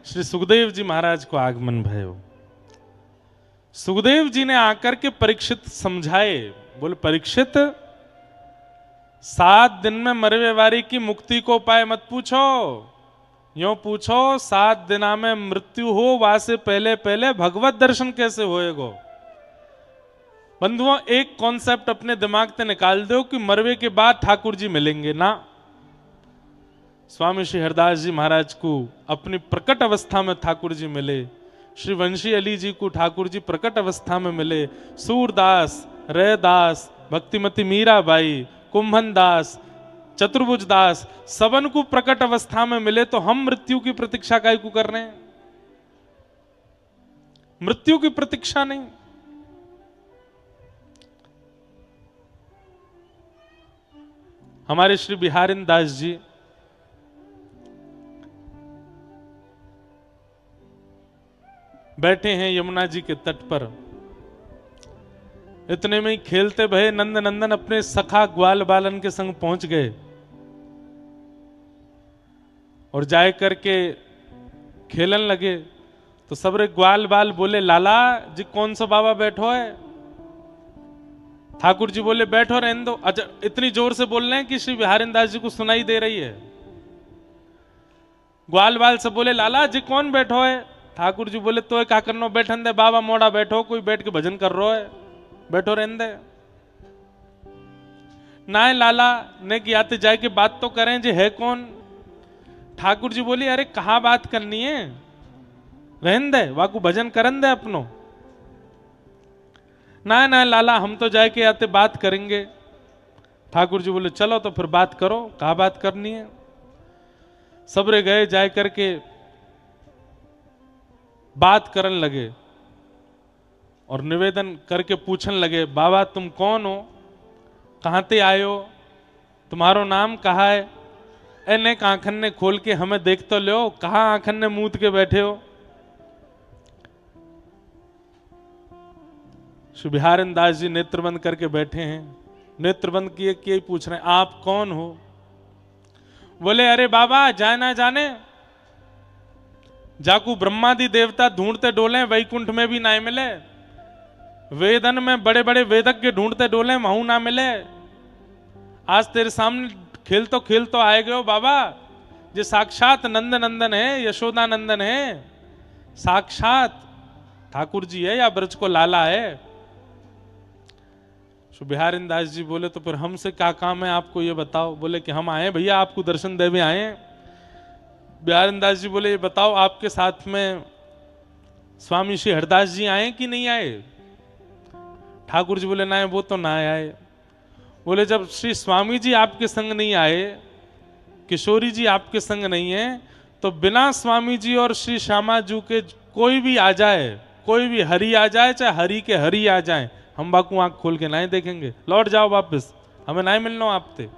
श्री सुखदेव जी महाराज को आगमन भयो। सुखदेव जी ने आकर के परीक्षित समझाए, बोले परीक्षित 7 दिन में मरवे वारी की मुक्ति को उपाय मत पूछो, यो पूछो 7 दिना में मृत्यु हो वहां से पहले पहले भगवत दर्शन कैसे होएगो। बंधुओं एक कॉन्सेप्ट अपने दिमाग से निकाल दो कि मरवे के बाद ठाकुर जी मिलेंगे ना। स्वामी श्री हरदास जी महाराज को अपनी प्रकट अवस्था में ठाकुर जी मिले, श्री वंशी अली जी को ठाकुर जी प्रकट अवस्था में मिले, सूरदास, रैदास, भक्तिमती मीराबाई, कुंभन दास, चतुर्भुज दास सबन को प्रकट अवस्था में मिले, तो हम मृत्यु की प्रतीक्षा काहे को कर रहे हैं? मृत्यु की प्रतीक्षा नहीं। हमारे श्री बिहारिन दास जी बैठे हैं यमुना जी के तट पर इतने में ही खेलते भये नंद नंदन अपने सखा ग्वाल बालन के संग पहुंच गए और जाए करके खेलन लगे। तो सबरे ग्वाल बाल बोले, लाला जी कौन सा बाबा बैठो है? ठाकुर जी बोले, बैठो रहने दो। अच्छा, इतनी जोर से बोल रहे हैं कि श्री बिहारी दास जी को सुनाई दे रही है। ग्वाल बाल सब बोले, लाला जी कौन बैठो है? ठाकुर जी बोले, तो क्या करनो, बैठन दे बाबा, मोड़ा बैठो, कोई बैठ के भजन कर रहा है, बैठो रहने दे। ना लाला ने कि आते जाए के बात तो करें, जी है कौन? ठाकुर जी बोली, अरे कहा बात करनी है, रहन दे, वाकू भजन करन दे अपनो। ना ना लाला, हम तो जाए के आते बात करेंगे। ठाकुर जी बोले, चलो तो फिर बात करो, कहा बात करनी है। सबरे गए, जाए करके बात करन लगे और निवेदन करके पूछन लगे, बाबा तुम कौन हो, कहां ते आए हो, तुम्हारो नाम कहा है? एने आंखन ने खोल के हमें देख तो लो, कहा आंखन ने मूद के बैठे हो? श्री बिहारी दास जी नेत्र बंद करके बैठे हैं, नेत्र बंद किए किए पूछ रहे हैं, आप कौन हो? बोले, अरे बाबा जाए ना जाने, जाकू ब्रह्मादि देवता ढूंढते डोले, वैकुंठ में भी ना मिले, वेदन में बड़े बड़े वेदज्ञ ढूंढते डोले, महू ना मिले, आज तेरे सामने खेल तो आए गए हो बाबा, जो साक्षात नंद नंदन है, यशोदा नंदन है, साक्षात ठाकुर जी है या ब्रज को लाला है। श्री बिहारी दास जी बोले, तो फिर हमसे क्या काम है आपको, ये बताओ। बोले कि हम आए भैया आपको दर्शन देवे आए। बिहारी दास जी बोले, ये बताओ आपके साथ में स्वामी श्री हरदास जी आए कि नहीं आए? ठाकुर जी बोले, ना वो तो ना आए। बोले, जब श्री स्वामी जी आपके संग नहीं आए, किशोरी जी आपके संग नहीं है, तो बिना स्वामी जी और श्री श्यामा जी के कोई भी आ जाए, कोई भी हरि आ जाए, चाहे हरि के हरि आ जाए, हम बाकू आंख खोल के ना देखेंगे, लौट जाओ वापस, हमें ना मिलना आपते।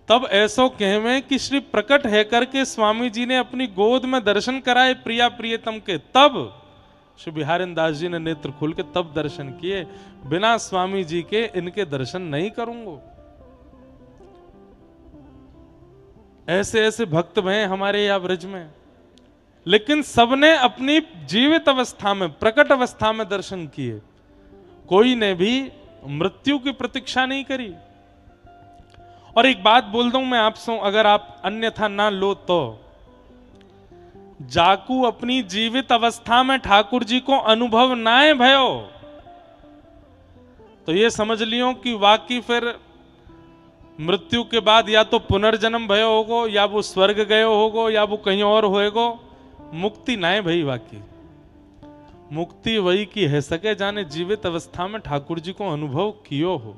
तब ऐसो कहवे कि श्री प्रकट है करके स्वामी जी ने अपनी गोद में दर्शन कराए प्रिया प्रियतम के, तब श्री बिहारी दास जी ने नेत्र खोल के तब दर्शन किए, बिना स्वामी जी के इनके दर्शन नहीं करूंगा। ऐसे ऐसे भक्त हैं हमारे या ब्रज में, लेकिन सबने अपनी जीवित अवस्था में, प्रकट अवस्था में दर्शन किए, कोई ने भी मृत्यु की प्रतीक्षा नहीं करी। और एक बात बोल दूं मैं आपसे, अगर आप अन्यथा ना लो तो, जाकू अपनी जीवित अवस्था में ठाकुर जी को अनुभव नाए भयो, तो ये समझ लियो कि वाकई फिर मृत्यु के बाद या तो पुनर्जन्म भयो होगो, या वो स्वर्ग गयो होगो, या वो कहीं और होएगो, मुक्ति नाए भई। वाकई मुक्ति वही की है सके जाने जीवित अवस्था में ठाकुर जी को अनुभव कियो हो।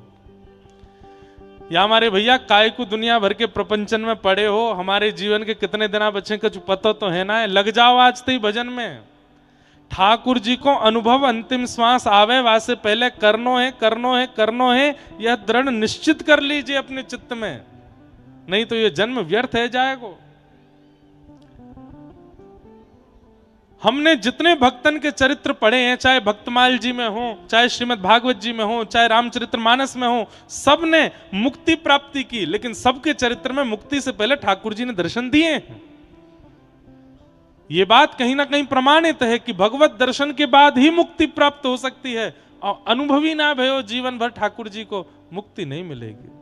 या हमारे भैया काय को दुनिया भर के प्रपंचन में पड़े हो, हमारे जीवन के कितने दिन बचे कुछ पता तो है ना है, लग जाओ आज तक भजन में। ठाकुर जी को अनुभव अंतिम श्वास आवे वासे पहले करनो है, करनो है, करनो है, यह दृढ़ निश्चित कर लीजिए अपने चित्त में, नहीं तो यह जन्म व्यर्थ है जाएगा। हमने जितने भक्तन के चरित्र पढ़े हैं, चाहे भक्तमाल जी में हो, चाहे श्रीमद् भागवत जी में हो, चाहे रामचरितमानस में हो, सब ने मुक्ति प्राप्ति की, लेकिन सबके चरित्र में मुक्ति से पहले ठाकुर जी ने दर्शन दिए हैं। ये बात कहीं ना कहीं प्रमाणित है कि भगवत दर्शन के बाद ही मुक्ति प्राप्त हो सकती है, और अनुभवी ना भयो जीवन भर ठाकुर जी को, मुक्ति नहीं मिलेगी।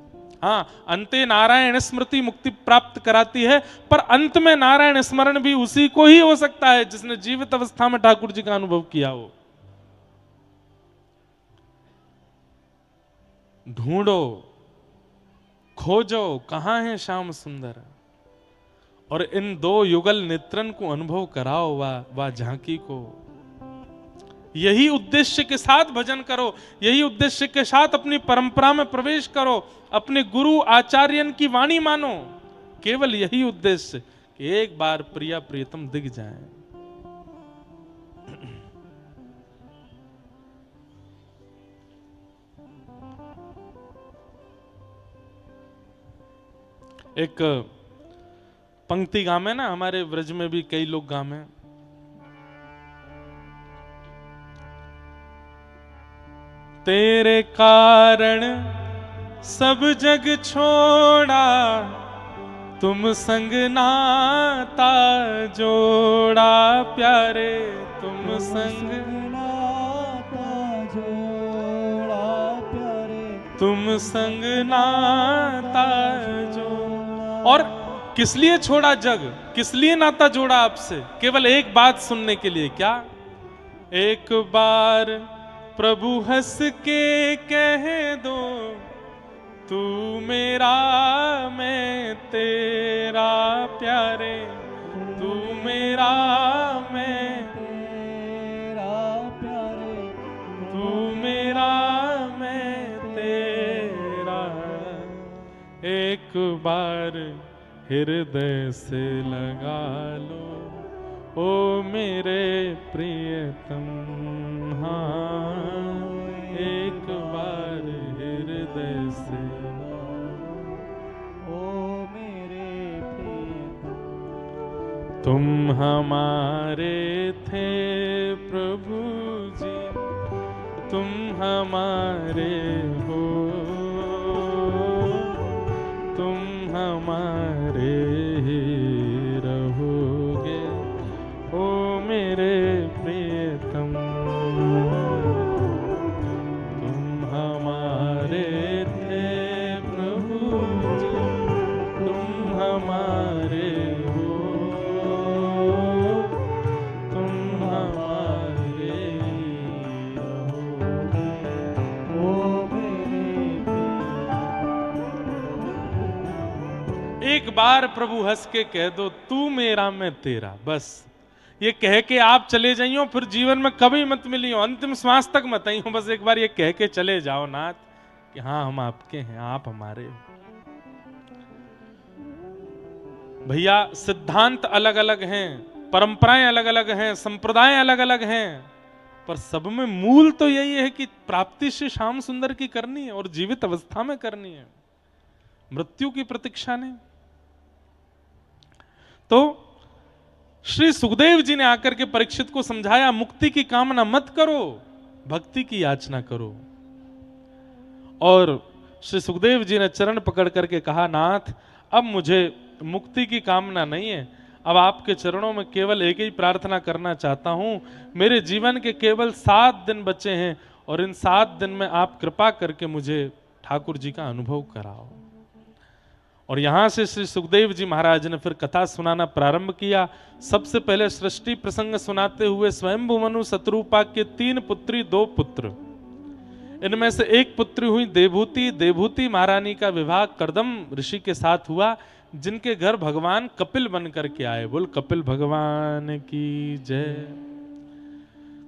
हाँ, अंते नारायण स्मृति मुक्ति प्राप्त कराती है, पर अंत में नारायण स्मरण भी उसी को ही हो सकता है जिसने जीवित अवस्था में ठाकुर जी का अनुभव किया हो। ढूंढो, खोजो, कहां है श्याम सुंदर, और इन दो युगल नेत्रन को अनुभव कराओ वा झांकी को। यही उद्देश्य के साथ भजन करो, यही उद्देश्य के साथ अपनी परंपरा में प्रवेश करो, अपने गुरु आचार्यन की वाणी मानो, केवल यही उद्देश्य कि एक बार प्रिया प्रियतम दिख जाए। एक पंक्ति गामे ना, हमारे ब्रज में भी कई लोग गामे, तेरे कारण सब जग छोड़ा, तुम संग नाता जोड़ा प्यारे, तुम संग नाता जोड़ा प्यारे, तुम संग नाता जोड़ा। और किस लिए छोड़ा जग, किस लिए नाता जोड़ा आपसे? केवल एक बात सुनने के लिए। क्या? एक बार प्रभु हंस के कह दो, तू मेरा मैं तेरा प्यारे, तू मेरा मैं तेरा प्यारे, तू मेरा मैं तेरा। एक बार हृदय से लगा लो, ओ मेरे प्रियतम। हाँ, एक बार हृदय से, ओ मेरे प्रियतम। तुम हमारे थे प्रभु जी, तुम हमारे हो, तुम हमारे ही रहोगे, ओ मेरे प्रियतम। तुम हमारे थे प्रभु जी, तुम हमारे हो, तुम हमारे रहोगे, ओ मेरे प्रियतम। एक बार प्रभु हंस के कह दो, तू मेरा मैं तेरा। बस ये कह के आप चले जाइयो, फिर जीवन में कभी मत मिलियो, अंतिम श्वास तक मत आइयो। बस एक बार ये कह के चले जाओ नाथ कि हाँ हम आपके हैं, आप हमारे हो। भैया सिद्धांत अलग अलग हैं, परंपराएं अलग अलग हैं, संप्रदाय अलग अलग हैं, पर सब में मूल तो यही है कि प्राप्ति श्री श्याम सुंदर की करनी है और जीवित अवस्था में करनी है, मृत्यु की प्रतीक्षा नहीं। तो श्री सुखदेव जी ने आकर के परीक्षित को समझाया, मुक्ति की कामना मत करो, भक्ति की याचना करो। और श्री सुखदेव जी ने चरण पकड़ करके कहा, नाथ अब मुझे मुक्ति की कामना नहीं है, अब आपके चरणों में केवल एक ही प्रार्थना करना चाहता हूं। मेरे जीवन के केवल 7 दिन बचे हैं और इन 7 दिन में आप कृपा करके मुझे ठाकुर जी का अनुभव कराओ। और यहां से श्री सुखदेव जी महाराज ने फिर कथा सुनाना प्रारंभ किया। सबसे पहले सृष्टि प्रसंग सुनाते हुए स्वयंभू मनु शत्रुपा के 3 पुत्री 2 पुत्र, इनमें से एक पुत्री हुई देवहूति। देवहूति महारानी का विवाह कर्दम ऋषि के साथ हुआ, जिनके घर भगवान कपिल बन करके आए। बोल कपिल भगवान की जय।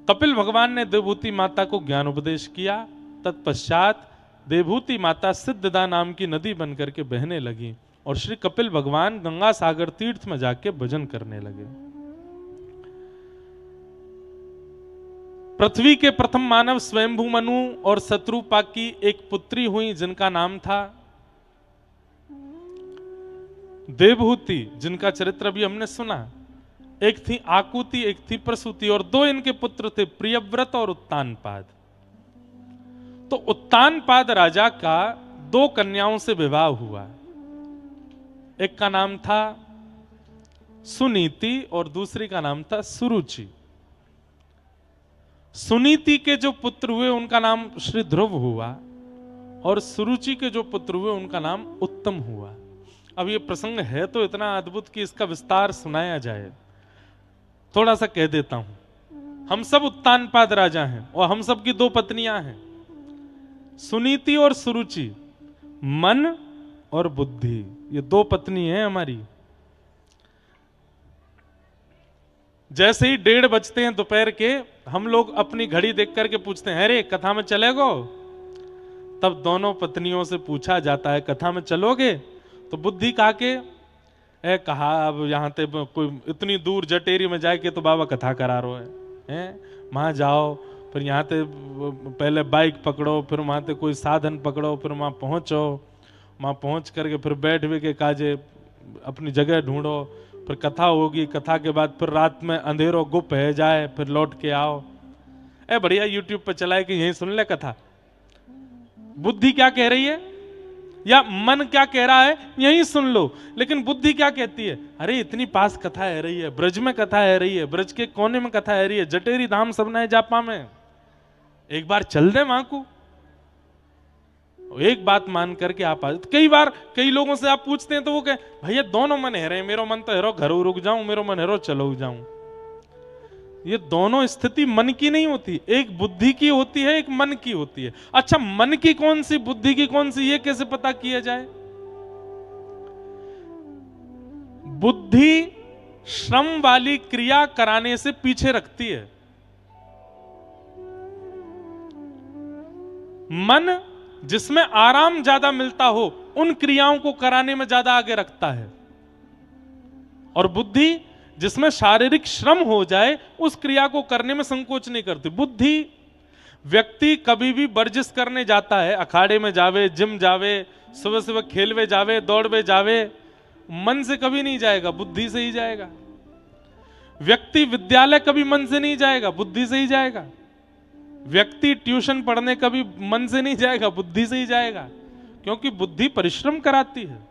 कपिल भगवान ने देवहूति माता को ज्ञान उपदेश किया। तत्पश्चात देवहूति माता सिद्धदा नाम की नदी बनकर के बहने लगी और श्री कपिल भगवान गंगा सागर तीर्थ में जाके भजन करने लगे। पृथ्वी के प्रथम मानव स्वयंभू मनु और शत्रुपा की एक पुत्री हुई, जिनका नाम था देवहूति, जिनका चरित्र भी हमने सुना। एक थी आकुति, एक थी प्रसूति, और 2 इनके पुत्र थे, प्रियव्रत और उत्तानपाद। तो उत्तानपाद राजा का 2 कन्याओं से विवाह हुआ। एक का नाम था सुनीति और दूसरी का नाम था सुरुचि। सुनीति के जो पुत्र हुए उनका नाम श्री ध्रुव हुआ और सुरुचि के जो पुत्र हुए उनका नाम उत्तम हुआ। अब ये प्रसंग है तो इतना अद्भुत कि इसका विस्तार सुनाया जाए। थोड़ा सा कह देता हूं। हम सब उत्तानपाद राजा हैं और हम सब की 2 पत्नियां हैं, सुनीति और सुरुचि, मन और बुद्धि, ये 2 पत्नी हैं हमारी। जैसे ही 1:30 बजते हैं दोपहर के, हम लोग अपनी घड़ी देख करके पूछते हैं, अरे कथा में चलेगो? तब दोनों पत्नियों से पूछा जाता है, कथा में चलोगे? तो बुद्धि कहा के कहा अब यहाँ ते कोई इतनी दूर जटेरी में जाके तो बाबा कथा करा रहे हैं, वहां जाओ, फिर यहाँ ते पहले बाइक पकड़ो, फिर वहां ते कोई साधन पकड़ो, फिर वहां पहुंचो, वहां पहुंच करके फिर बैठ भी के काजे अपनी जगह ढूंढो, फिर कथा होगी, कथा के बाद फिर रात में अंधेरों गुप है जाए, फिर लौट के आओ। बढ़िया यूट्यूब पर चलाए कि यहीं सुन ले कथा, बुद्धि क्या कह रही है या मन क्या कह रहा है यही सुन लो। लेकिन बुद्धि क्या कहती है, अरे इतनी पास कथा है रही है, ब्रज में कथा है रही है, ब्रज के कोने में कथा है रही है, जटेरी धाम सबना है जापा में, एक बार चल दे वहां को। एक बात मान करके आप आ। कई बार कई लोगों से आप पूछते हैं तो वो कहे भैया दोनों मन है रहे, मेरो मन तो हेरो घरों रुक जाऊं, मेरो मन हेरो चलो जाऊं। ये दोनों स्थिति मन की नहीं होती, एक बुद्धि की होती है, एक मन की होती है। अच्छा मन की कौन सी, बुद्धि की कौन सी, ये कैसे पता किया जाए? बुद्धि श्रम वाली क्रिया कराने से पीछे रखती है, मन जिसमें आराम ज्यादा मिलता हो उन क्रियाओं को कराने में ज्यादा आगे रखता है, और बुद्धि जिसमें शारीरिक श्रम हो जाए उस क्रिया को करने में संकोच नहीं करती। बुद्धि, व्यक्ति कभी भी वर्जिश करने जाता है, अखाड़े में जावे, जिम जावे, सुबह सुबह खेलवे जावे, दौड़वे जावे, मन से कभी नहीं जाएगा, बुद्धि से ही जाएगा। व्यक्ति विद्यालय कभी मन से नहीं जाएगा, बुद्धि से ही जाएगा। व्यक्ति ट्यूशन पढ़ने कभी मन से नहीं जाएगा, बुद्धि से ही जाएगा, क्योंकि बुद्धि परिश्रम कराती है।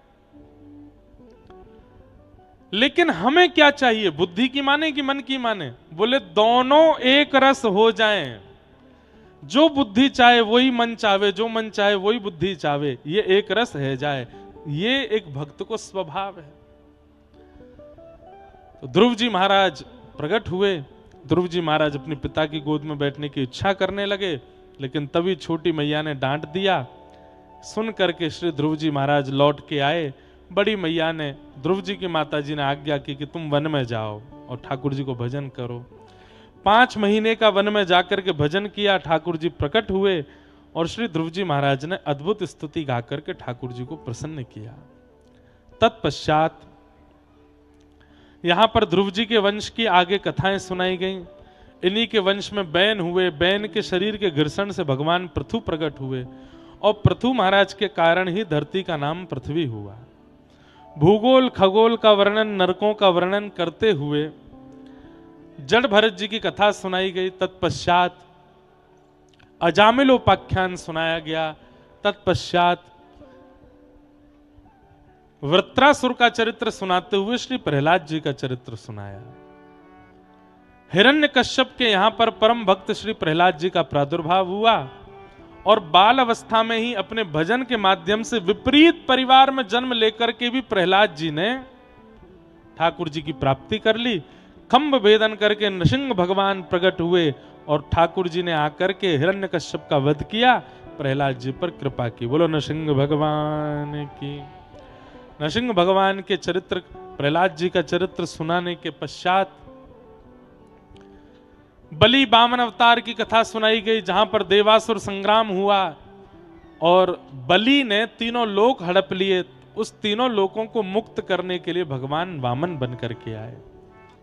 लेकिन हमें क्या चाहिए, बुद्धि की माने कि मन की माने? बोले दोनों एक रस हो जाएं। जो बुद्धि चाहे वही मन चाहे, जो मन चाहे वही बुद्धि चाहे, ये एक रस है जाए, ये एक भक्त को स्वभाव है। तो ध्रुव जी महाराज प्रकट हुए। ध्रुव जी महाराज अपने पिता की गोद में बैठने की इच्छा करने लगे, लेकिन तभी छोटी मैया ने डांट दिया। सुन करके श्री ध्रुव जी महाराज लौट के आए। बड़ी मैया ने, ध्रुव जी की माता जी ने आज्ञा की कि तुम वन में जाओ और ठाकुर जी को भजन करो। 5 महीने का वन में जाकर के भजन किया। ठाकुर जी प्रकट हुए और श्री ध्रुव जी महाराज ने अद्भुत स्तुति गा करके ठाकुर जी को प्रसन्न किया। तत्पश्चात यहां पर ध्रुव जी के वंश की आगे कथाएं सुनाई गईं। इन्हीं के वंश में बैन हुए, बैन के शरीर के घर्षण से भगवान पृथु प्रकट हुए, और पृथु महाराज के कारण ही धरती का नाम पृथ्वी हुआ। भूगोल खगोल का वर्णन, नरकों का वर्णन करते हुए जड़ भरत जी की कथा सुनाई गई। तत्पश्चात अजामिलोपाख्यान सुनाया गया। तत्पश्चात वृत्रासुर का चरित्र सुनाते हुए श्री प्रहलाद जी का चरित्र सुनाया। हिरण्यकश्यप के यहां पर परम भक्त श्री प्रहलाद जी का प्रादुर्भाव हुआ, और बाल अवस्था में ही अपने भजन के माध्यम से विपरीत परिवार में जन्म लेकर के भी प्रहलाद जी ने ठाकुर जी की प्राप्ति कर ली। खंभ भेदन करके नृसिंह भगवान प्रकट हुए और ठाकुर जी ने आकर के हिरण्यकश्यप का वध किया, प्रहलाद जी पर कृपा की। बोलो नृसिंह भगवान की। नृसिंह भगवान के चरित्र, प्रहलाद जी का चरित्र सुनाने के पश्चात बलि वामन अवतार की कथा सुनाई गई, जहां पर देवासुर संग्राम हुआ और बलि ने तीनों लोक हड़प लिए। उस तीनों लोकों को मुक्त करने के लिए भगवान वामन बन करके आए।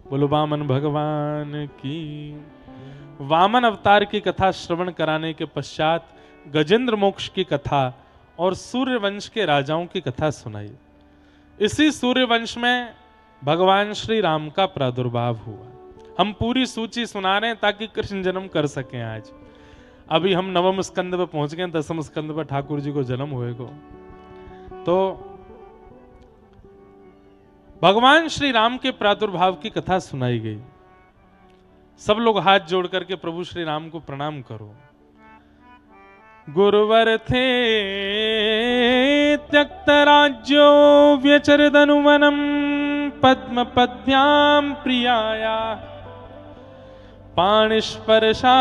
बोलो वामन भगवान की। वामन अवतार की कथा श्रवण कराने के पश्चात गजेंद्र मोक्ष की कथा और सूर्यवंश के राजाओं की कथा सुनाई। इसी सूर्यवंश में भगवान श्री राम का प्रादुर्भाव हुआ। हम पूरी सूची सुना रहे हैं ताकि कृष्ण जन्म कर सकें। आज अभी हम 9वें स्कंद पे पहुंच गए, 10वें स्कंद पे ठाकुर जी को जन्म होएगा। तो भगवान श्री राम के प्रादुर्भाव की कथा सुनाई गई। सब लोग हाथ जोड़ करके प्रभु श्री राम को प्रणाम करो। गुरुवर थे त्यक्त राज्यो व्यचरदनुवनम पद्म पद्भ्याम प्रियाया पाणिस्पर्शा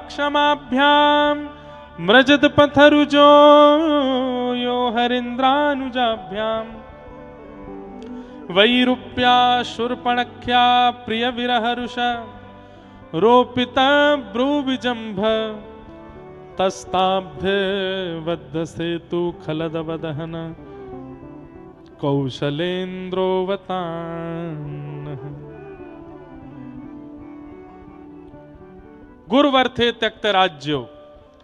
क्षमाभ्याम मृजत पथरुजो यो हरिन्द्रानुजाभ्याम वैरूप्या शूर्पणख्या प्रिय विरहरुष रोपिता ब्रूविजंभ तस्ताभ्य वद्ध सेतु खलदवदहन कौशलेन्द्रोवतान। गुरुवर थे त्यक्त राज्यो,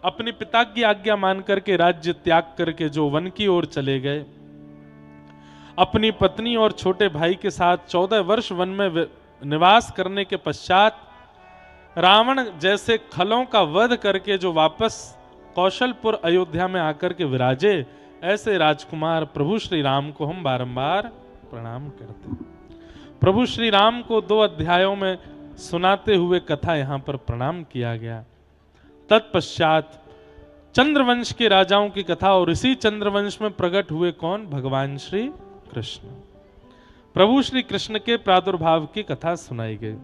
अपने पिता की आज्ञा मान करके राज्य त्याग करके जो वन की ओर चले गए। अपनी पत्नी और छोटे भाई के साथ 14 वर्ष वन में निवास करने के पश्चात रावण जैसे खलों का वध करके जो वापस कौशलपुर अयोध्या में आकर के विराजे, ऐसे राजकुमार प्रभु श्री राम को हम बारंबार प्रणाम करते हैं। प्रभु श्री राम को 2 अध्यायों में सुनाते हुए कथा यहां पर प्रणाम किया गया। तत्पश्चात चंद्रवंश के राजाओं की कथा, और इसी चंद्रवंश में प्रकट हुए कौन? भगवान श्री कृष्ण। प्रभु श्री कृष्ण के प्रादुर्भाव की कथा सुनाई गई।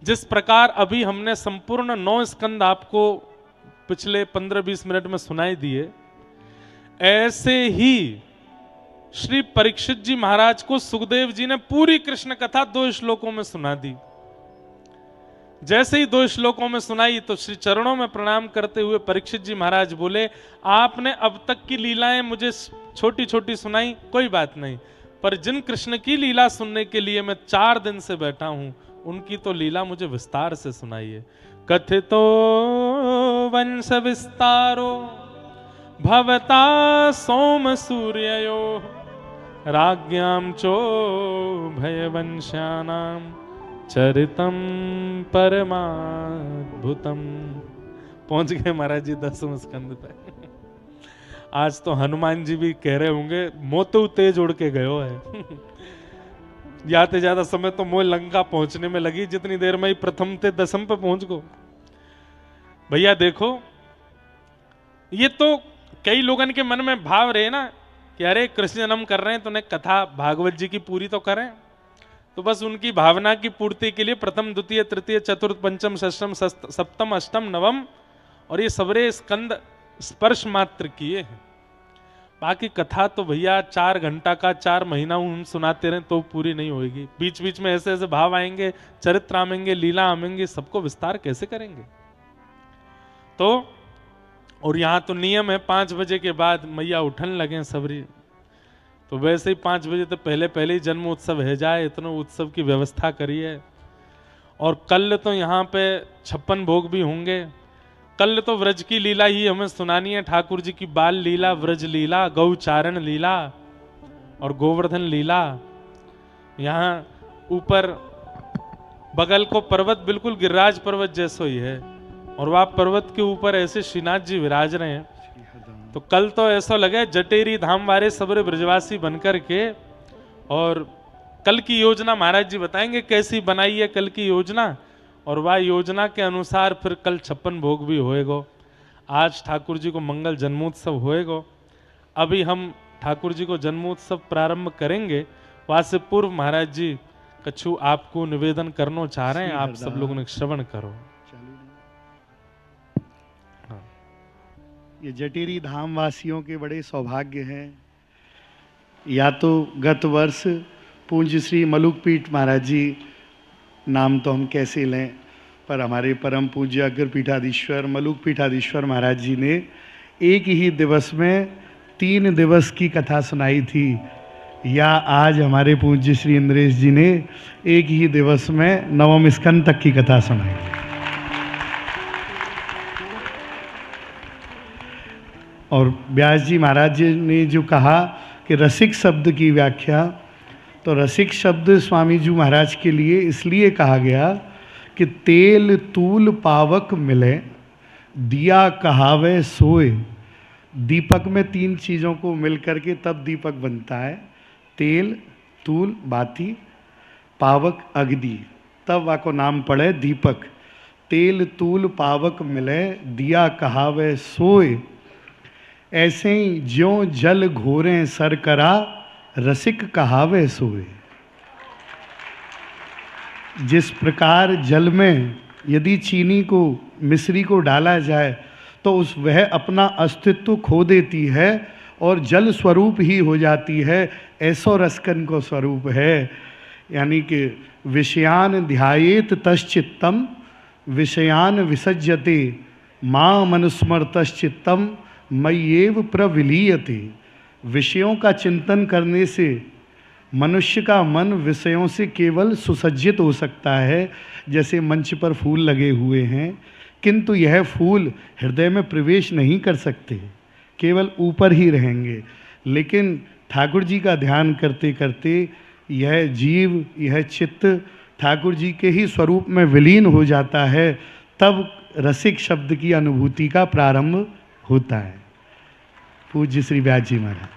जिस प्रकार अभी हमने संपूर्ण 9 स्कंद आपको पिछले 15-20 मिनट में सुनाई दिए, ऐसे ही श्री परीक्षित जी महाराज को सुखदेव जी ने पूरी कृष्ण कथा 2 श्लोकों में सुना दी। जैसे ही 2 श्लोकों में सुनाई तो श्री चरणों में प्रणाम करते हुए परीक्षित जी महाराज बोले, आपने अब तक की लीलाएं मुझे छोटी छोटी सुनाई, कोई बात नहीं, पर जिन कृष्ण की लीला सुनने के लिए मैं 4 दिन से बैठा हूं, उनकी तो लीला मुझे विस्तार से सुनाइए। कथितो वंश विस्तारो भवता सोम सूर्ययो राज्ञां चो भयवंश्यानां चरितम परमाद्भुतम। पहुंच गए महाराज जी 10वें स्कंद पे। आज तो हनुमान जी भी कह रहे होंगे मोतु तेज उड़ के गयो है। जाते ज्यादा समय तो मोह लंका पहुंचने में लगी, जितनी देर में ही प्रथम ते 10म पे पहुंच गो। भैया देखो, ये तो कई लोगों के मन में भाव रहे ना कि अरे कृष्ण जन्म कर रहे हैं तो उन्हें कथा भागवत जी की पूरी तो करें। तो बस उनकी भावना की पूर्ति के लिए प्रथम द्वितीय तृतीय चतुर्थ पंचम षष्ठम सप्तम अष्टम नवम और ये सबरे स्कंद स्पर्श मात्र किए हैं। बाकी कथा तो भैया 4 घंटा का 4 महीना हम सुनाते रहे तो पूरी नहीं होगी। बीच बीच में ऐसे ऐसे भाव आएंगे, चरित्र आएंगे, लीला आएंगे, सबको विस्तार कैसे करेंगे? तो और यहाँ तो नियम है 5 बजे के बाद मैया उठन लगे सबरी, तो वैसे ही 5 बजे तो पहले पहले ही जन्म उत्सव है जाए, इतना उत्सव की व्यवस्था करिए। और कल तो यहाँ पे 56 भोग भी होंगे। कल तो व्रज की लीला ही हमें सुनानी है, ठाकुर जी की बाल लीला, व्रज लीला, गौचारण लीला और गोवर्धन लीला। यहाँ ऊपर बगल को पर्वत बिल्कुल गिरिराज पर्वत जैसो ही है, और वह पर्वत के ऊपर ऐसे श्रीनाथ जी विराज रहे हैं। तो कल तो ऐसा लगे जटेरी धाम वाले सबरे ब्रजवासी बनकर के। और कल की योजना महाराज जी बताएंगे कैसी बनाई है कल की योजना, और वह योजना के अनुसार फिर कल 56 भोग भी होएगो। आज ठाकुर जी को मंगल जन्मोत्सव होएगो। अभी हम ठाकुर जी को जन्मोत्सव प्रारंभ करेंगे, वहां से पूर्व महाराज जी कछु आपको निवेदन करना चाह रहे हैं, आप सब लोगों ने श्रवण करो। ये जटेरी धाम वासियों के बड़े सौभाग्य हैं। या तो गत वर्ष पूज्य श्री मलुकपीठ महाराज जी, नाम तो हम कैसे लें, पर हमारे परम पूज्य अग्रपीठाधीश्वर मलुकपीठाधीश्वर महाराज जी ने एक ही दिवस में 3 दिवस की कथा सुनाई थी, या आज हमारे पूज्य श्री इंद्रेश जी ने एक ही दिवस में 9वें स्कंद तक की कथा सुनाई। और व्यास जी महाराज जी ने जो कहा कि रसिक शब्द की व्याख्या, तो रसिक शब्द स्वामी जी महाराज के लिए इसलिए कहा गया कि तेल तूल पावक मिले, दिया कहावे सोए। दीपक में 3 चीज़ों को मिल करके तब दीपक बनता है, तेल तूल बाती, पावक अग्नि, तब वा को नाम पड़े दीपक। तेल तूल पावक मिले, दिया कहावे सोए। ऐसे ही ज्यों जल घोरें सर करा, रसिक कहावे सोए। जिस प्रकार जल में यदि चीनी को मिश्री को डाला जाए तो वह अपना अस्तित्व खो देती है और जल स्वरूप ही हो जाती है, ऐसो रसकन को स्वरूप है। यानी कि विषयान ध्यायेत तश्चित्तम विषयान विसज्यते मां मनुस्मृतश्चित्तम मय्येव प्रविलीयते। विषयों का चिंतन करने से मनुष्य का मन विषयों से केवल सुसज्जित हो सकता है, जैसे मंच पर फूल लगे हुए हैं, किंतु यह फूल हृदय में प्रवेश नहीं कर सकते, केवल ऊपर ही रहेंगे। लेकिन ठाकुर जी का ध्यान करते करते यह जीव, यह चित्त ठाकुर जी के ही स्वरूप में विलीन हो जाता है, तब रसिक शब्द की अनुभूति का प्रारंभ होता है। पूज्य श्री व्यास जी महाराज।